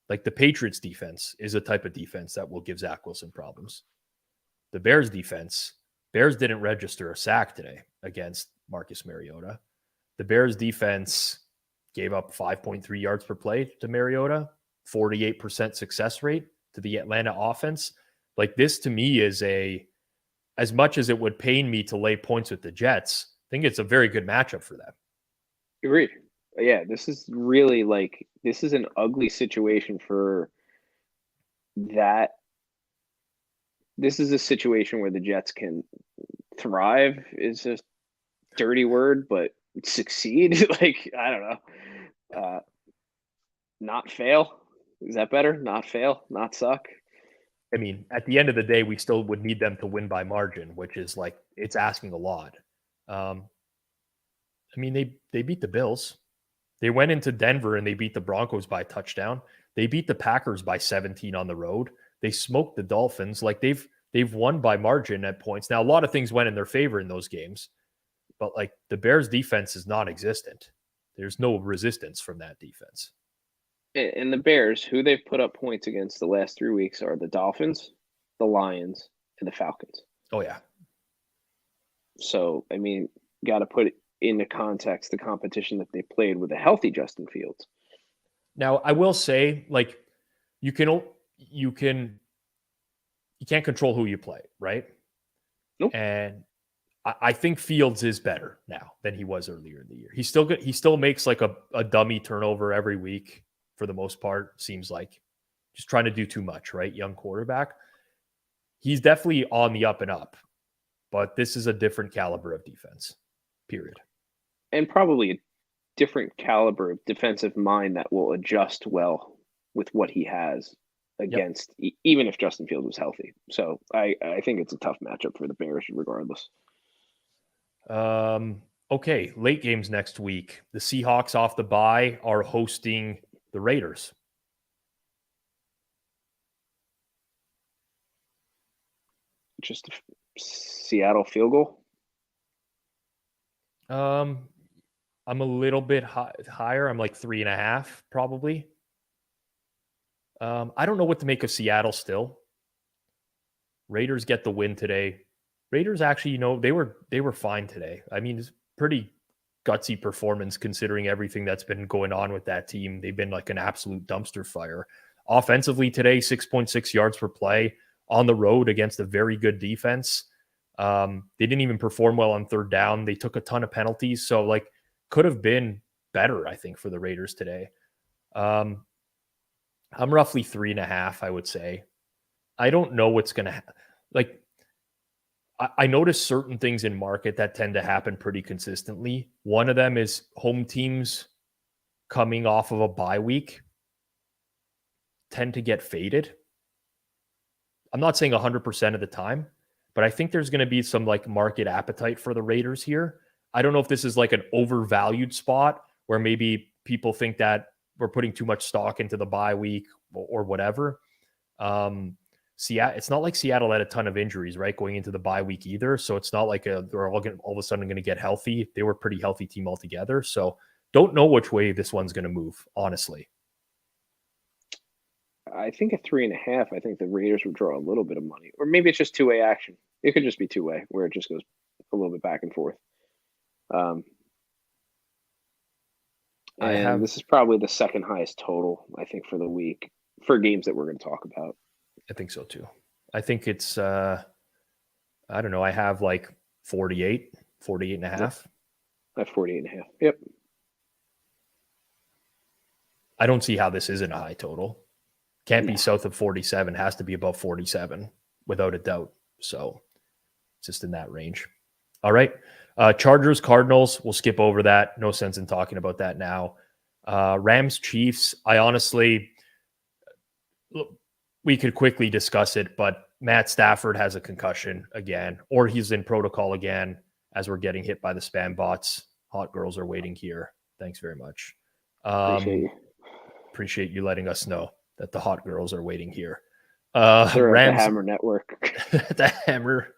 Like the Patriots defense is a type of defense that will give Zach Wilson problems. The Bears defense, Bears didn't register a sack today against Marcus Mariota. The Bears defense gave up 5.3 yards per play to Mariota, 48% success rate to the Atlanta offense. Like this to me is as much as it would pain me to lay points with the Jets, I think it's a very good matchup for them. Agreed. Yeah, this is really this is an ugly situation for that this is a situation where the Jets can thrive is a dirty word, but succeed. Like, I don't know. Not fail. Is that better? Not fail, not suck. I mean, at the end of the day, we still would need them to win by margin, which is like it's asking a lot. Um, I mean, they beat the Bills. They went into Denver and they beat the Broncos by a touchdown. They beat the Packers by 17 on the road. They smoked the Dolphins. Like they've won by margin at points. Now a lot of things went in their favor in those games, but like the Bears defense is non-existent. There's no resistance from that defense. And the Bears, who they've put up points against the last 3 weeks, are the Dolphins, the Lions, and the Falcons. Oh yeah. So I mean, got to put it into context the competition that they played with a healthy Justin Fields. Now I will say, like, you can't control who you play, right? Nope. And I think Fields is better now than he was earlier in the year. He's still good. He still makes like a dummy turnover every week for the most part. Seems like just trying to do too much, right? Young quarterback. He's definitely on the up and up, but this is a different caliber of defense, period. And probably a different caliber of defensive mind that will adjust well with what he has against, even if Justin Fields was healthy. So I think it's a tough matchup for the Bears regardless. Okay, late games next week. The Seahawks off the bye are hosting the Raiders. Just a Seattle field goal. I'm a little bit higher. I'm like 3.5 probably. I don't know what to make of Seattle still. Raiders get the win today. Raiders actually, they were fine today. I mean, it's pretty gutsy performance considering everything that's been going on with that team. They've been like an absolute dumpster fire. Offensively today, 6.6 yards per play on the road against a very good defense. They didn't even perform well on third down. They took a ton of penalties. So like could have been better, I think, for the Raiders today. I'm roughly 3.5, I would say. I don't know what's going to like. I notice certain things in market that tend to happen pretty consistently. One of them is home teams coming off of a bye week tend to get faded. I'm not saying 100% of the time, but I think there's going to be some like market appetite for the Raiders here. I don't know if this is like an overvalued spot where maybe people think that we're putting too much stock into the bye week or whatever. It's not like Seattle had a ton of injuries, right, going into the bye week either. So it's not like they're all of a sudden going to get healthy. They were a pretty healthy team altogether. So don't know which way this one's going to move, honestly. I think at 3.5, I think the Raiders would draw a little bit of money, or maybe it's just two-way action. It could just be two-way where it just goes a little bit back and forth. This is probably the second highest total, I think, for the week for games that we're going to talk about. I think so too. I think it's, I don't know. I have like 48 and a half. I have 48 and a half. Yep. I don't see how this isn't a high total. Can't be south of 47. Has to be above 47 without a doubt. So it's just in that range. All right. Chargers, Cardinals. We'll skip over that. No sense in talking about that now. Rams, Chiefs. I honestly, we could quickly discuss it, but Matt Stafford has a concussion again, or he's in protocol again as we're getting hit by the spam bots. Hot girls are waiting here. Thanks very much. Appreciate you letting us know that the hot girls are waiting here. They're Rams, at the Hammer Network. The Hammer.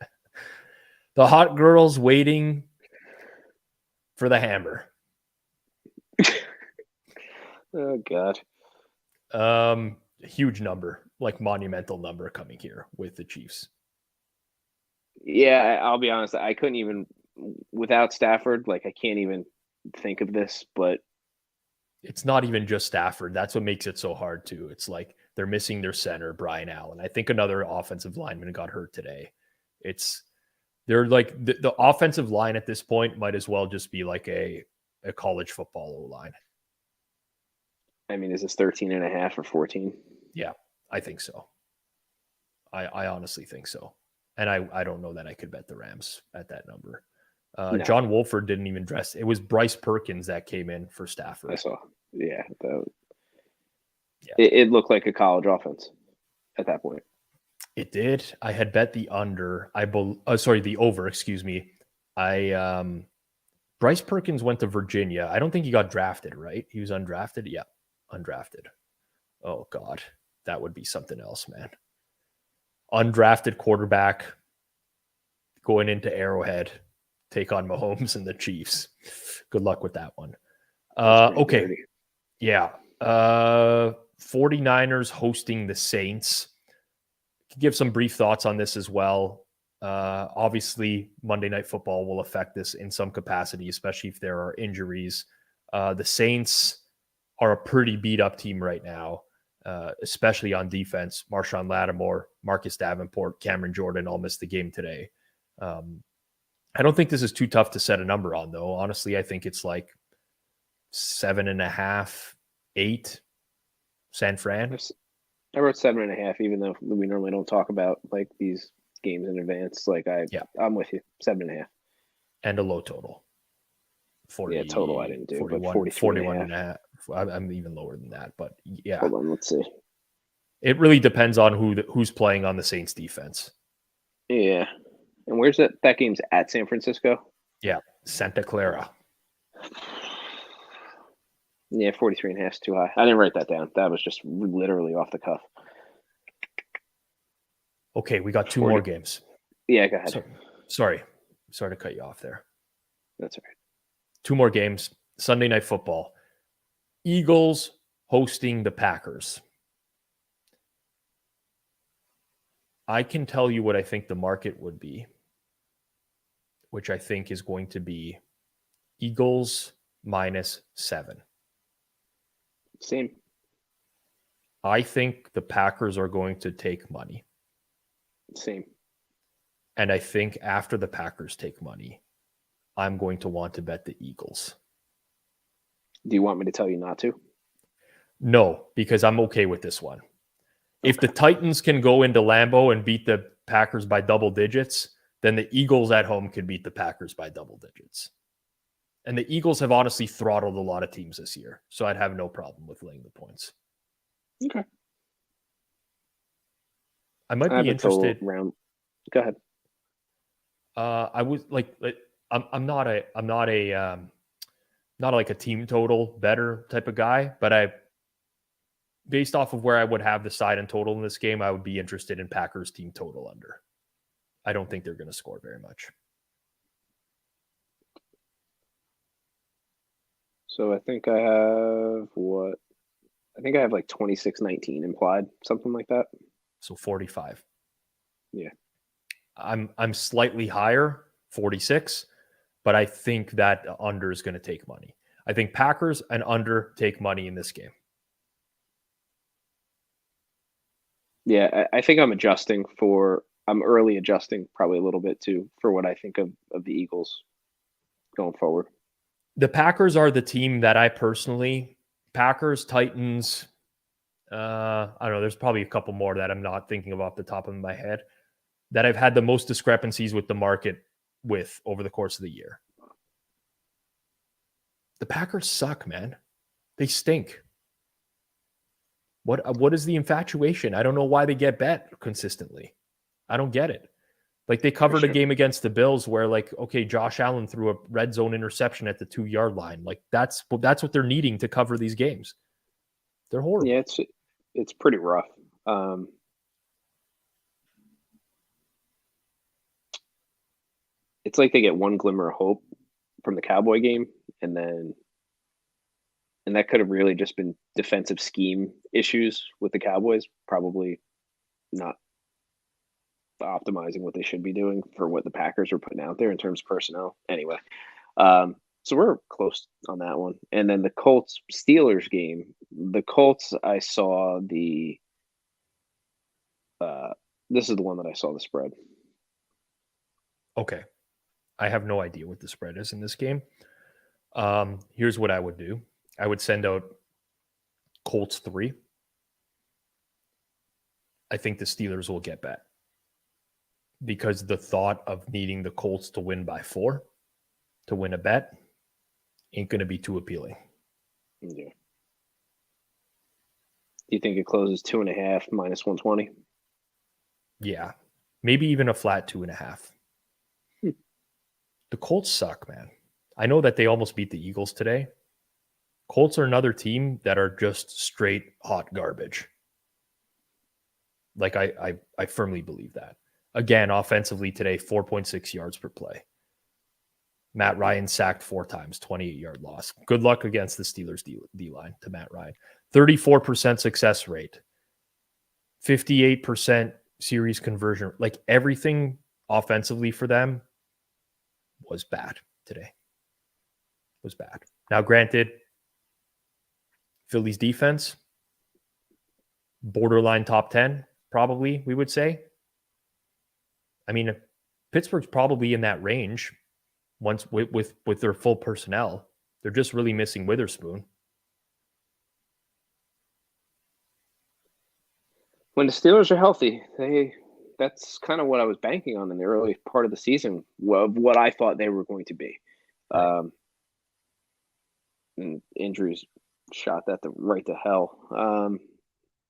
The hot girls waiting for the Hammer. Oh, God. Huge number, like monumental number coming here with the Chiefs. Yeah, I'll be honest. I couldn't even, without Stafford, like I can't even think of this, but it's not even just Stafford. That's what makes it so hard too. It's like they're missing their center, Brian Allen. I think another offensive lineman got hurt today. They're like the offensive line at this point might as well just be like a college football O-line. I mean, is this 13 and a half or 14? Yeah, I think so. I honestly think so. And I don't know that I could bet the Rams at that number. No. John Wolford didn't even dress. It was Bryce Perkins that came in for Stafford. I saw. Yeah. It looked like a college offense at that point. It did. I had bet the under. The over, excuse me. Bryce Perkins went to Virginia. I don't think he got drafted, right? He was undrafted. Yeah, undrafted. Oh God, that would be something else, man. Undrafted quarterback going into Arrowhead, take on Mahomes and the Chiefs. Good luck with that one. Okay. Dirty. Yeah. 49ers hosting the Saints. Give some brief thoughts on this as well. Obviously, Monday Night Football will affect this in some capacity, especially if there are injuries. The Saints are a pretty beat up team right now, especially on defense. Marshawn Lattimore, Marcus Davenport, Cameron Jordan all missed the game today. I don't think this is too tough to set a number on, though. Honestly, I think it's like 7.5, 8. San Fran. I wrote 7.5, even though we normally don't talk about like these games in advance. Like I'm with you, 7.5. And a low total. 40, total I didn't do, 41 and a half. I'm even lower than that, but yeah. Hold on, let's see. It really depends on who's playing on the Saints defense. Yeah. And where's that? That game's at San Francisco? Yeah, Santa Clara. Yeah, 43.5 is too high. I didn't write that down. That was just literally off the cuff. Okay, we got 2 more games. Yeah, go ahead. Sorry to cut you off there. That's all right. 2 more games. Sunday Night Football. Eagles hosting the Packers. I can tell you what I think the market would be, which I think is going to be Eagles -7. Same. I think the Packers are going to take money. Same. And I think after the Packers take money, I'm going to want to bet the Eagles. Do you want me to tell you not to? No, because I'm okay with this one. Okay. If the Titans can go into Lambeau and beat the Packers by double digits, then the Eagles at home can beat the Packers by double digits. And the Eagles have honestly throttled a lot of teams this year. So I'd have no problem with laying the points. Okay. I might be interested. Go ahead. I was like I'm not like a team total better type of guy, but based off of where I would have the side and total in this game, I would be interested in Packers team total under. I don't think they're going to score very much. So I think I have like 26-19 implied, something like that. So 45. Yeah. I'm slightly higher, 46, but I think that the under is going to take money. I think Packers and under take money in this game. Yeah, I think I'm early adjusting probably a little bit too for what I think of the Eagles going forward. The Packers are the team that I personally, Packers, Titans, I don't know, there's probably a couple more that I'm not thinking of off the top of my head, that I've had the most discrepancies with the market with over the course of the year. The Packers suck, man. They stink. What is the infatuation? I don't know why they get bet consistently. I don't get it. Like they covered a game against the Bills where like, okay, Josh Allen threw a red zone interception at the 2-yard line. Like that's what they're needing to cover these games. They're horrible. Yeah, it's pretty rough. It's like they get one glimmer of hope from the Cowboy game, and that could have really just been defensive scheme issues with the Cowboys, probably not optimizing what they should be doing for what the Packers are putting out there in terms of personnel. Anyway, so we're close on that one. And then the Colts-Steelers game, the Colts, I saw this is the one that I saw the spread. Okay. I have no idea what the spread is in this game. Here's what I would do. I would send out Colts 3. I think the Steelers will get bet because the thought of needing the Colts to win by 4 to win a bet ain't going to be too appealing. Yeah. Do you think it closes 2.5 minus 120? Yeah. Maybe even a flat 2.5. The Colts suck, man. I know that they almost beat the Eagles today. Colts are another team that are just straight hot garbage. Like I firmly believe that. Again, offensively today, 4.6 yards per play. Matt Ryan sacked 4 times, 28-yard loss. Good luck against the Steelers D-line to Matt Ryan. 34% success rate. 58% series conversion. Like everything offensively for them was bad today. Was bad. Now, granted, Philly's defense, borderline top 10, probably, we would say. I mean, Pittsburgh's probably in that range once with their full personnel. They're just really missing Witherspoon. When the Steelers are healthy, that's kind of what I was banking on in the early part of the season, what I thought they were going to be. Right. And injuries shot that right to hell.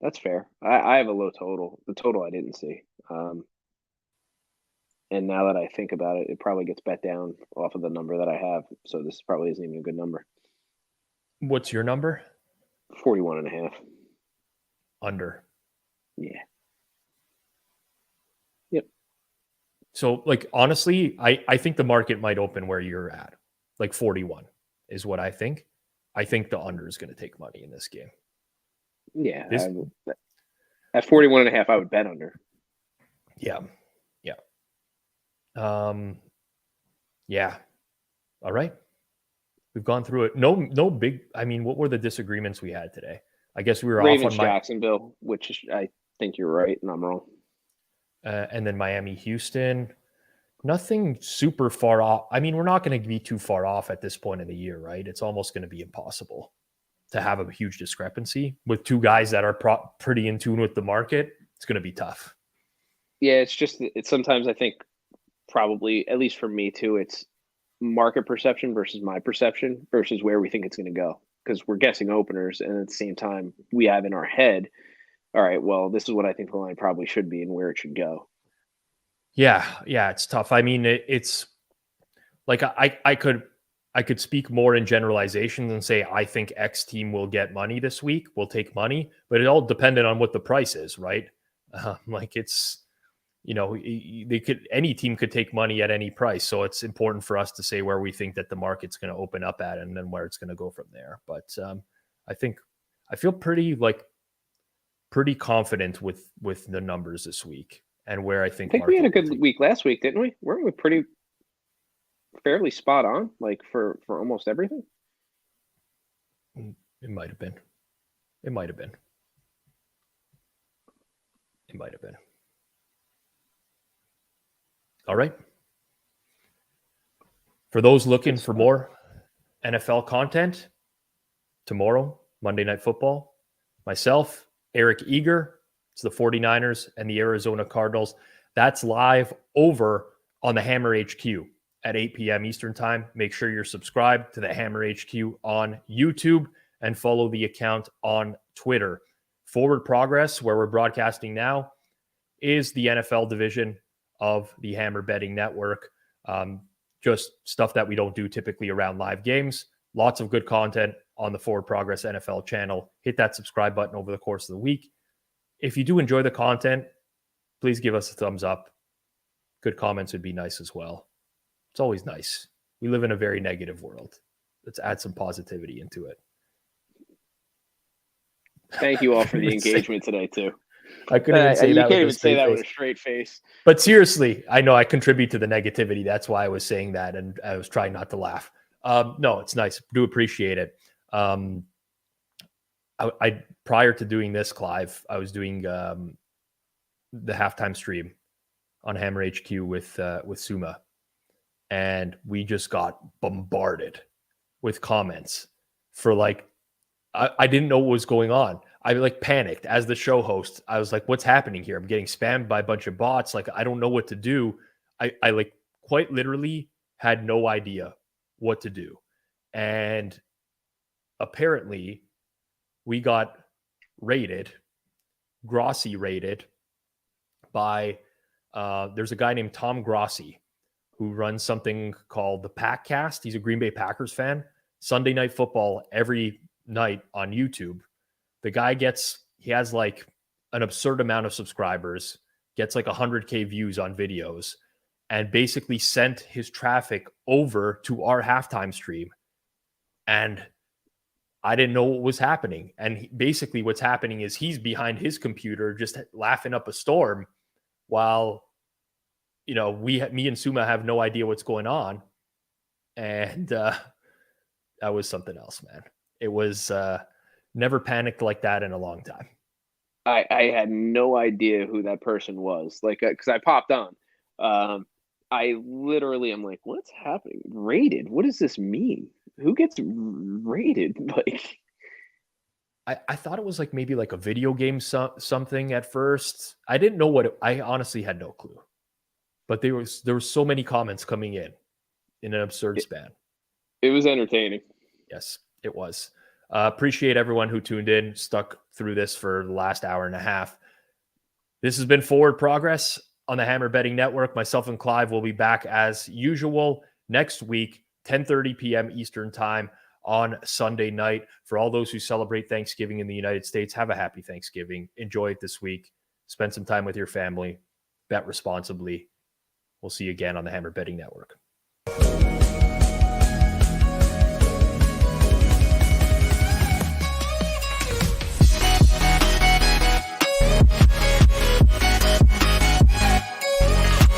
That's fair. I have a low total. The total I didn't see. And now that I think about it, it probably gets bet down off of the number that I have. So this probably isn't even a good number. What's your number? 41.5. Under. Yeah. Yep. So, like, honestly, I think the market might open where you're at. Like 41 is what I think. I think the under is going to take money in this game. Yeah. At 41.5, I would bet under. Yeah. Yeah. Yeah. All right. We've gone through it. No big, I mean, what were the disagreements we had today? I guess we were Ravens, off on Jacksonville, which I think you're right and I'm wrong. And then Miami, Houston. Nothing super far off. I mean, we're not going to be too far off at this point in the year, right? It's almost going to be impossible to have a huge discrepancy with two guys that are pretty in tune with the market. It's going to be tough. Yeah, it's sometimes I think probably, at least for me too, it's market perception versus my perception versus where we think it's going to go. Because we're guessing openers, and at the same time, we have in our head, all right, well, this is what I think the line probably should be and where it should go. Yeah, it's tough. I mean, it's like I could speak more in generalizations and say I think X team will get money this week, will take money, but it all depended on what the price is, right? Like it's, any team could take money at any price, so it's important for us to say where we think that the market's going to open up at, and then where it's going to go from there. But I feel pretty confident with the numbers this week. And where I think we had a good week last week, didn't we? Weren't we pretty fairly spot on, like for almost everything? It might have been. All right. For those looking for more NFL content, tomorrow, Monday Night Football, myself, Eric Eager, it's the 49ers and the Arizona Cardinals. That's live over on the Hammer HQ at 8 p.m. Eastern Time. Make sure you're subscribed to the Hammer HQ on YouTube and follow the account on Twitter. Forward Progress, where we're broadcasting now, is the NFL division of the Hammer Betting Network. Just stuff that we don't do typically around live games. Lots of good content on the Forward Progress NFL channel. Hit that subscribe button over the course of the week. If you do enjoy the content, please give us a thumbs up. Good comments would be nice as well. It's always nice. We live in a very negative world. Let's add some positivity into it. Thank you all for the engagement today, too. I couldn't even say that. You can't even say that with a straight face. But seriously, I know I contribute to the negativity. That's why I was saying that, and I was trying not to laugh. No, it's nice. Do appreciate it. I prior to doing this, Clive, I was doing the halftime stream on Hammer HQ with Suma, and we just got bombarded with comments for I didn't know what was going on. I like panicked as the show host. I was like, what's happening here? I'm getting spammed by a bunch of bots. Like, I don't know what to do. I like quite literally had no idea what to do. And apparently we got rated, Grossi rated by, there's a guy named Tom Grossi who runs something called the Packcast. He's a Green Bay Packers fan. Sunday Night Football every night on YouTube. The guy he has like an absurd amount of subscribers, gets like 100K views on videos, and basically sent his traffic over to our halftime stream. And I didn't know what was happening. And basically what's happening is he's behind his computer just laughing up a storm while, me and Suma have no idea what's going on. And that was something else, man. It was never panicked like that in a long time. I had no idea who that person was. Like, because I popped on. I literally am like, what's happening? Rated? What does this mean? Who gets rated? Like, I thought it was like maybe like a video game something at first. I didn't know what I honestly had no clue. But there were so many comments coming in an absurd span. It was entertaining. Yes, it was. Appreciate everyone who tuned in, stuck through this for the last hour and a half. This has been Forward Progress on the Hammer Betting Network. Myself and Clive will be back as usual next week, 10:30 p.m. Eastern Time on Sunday night. For all those who celebrate Thanksgiving in the United States, have a happy Thanksgiving. Enjoy it this week. Spend some time with your family. Bet responsibly. We'll see you again on the Hammer Betting Network.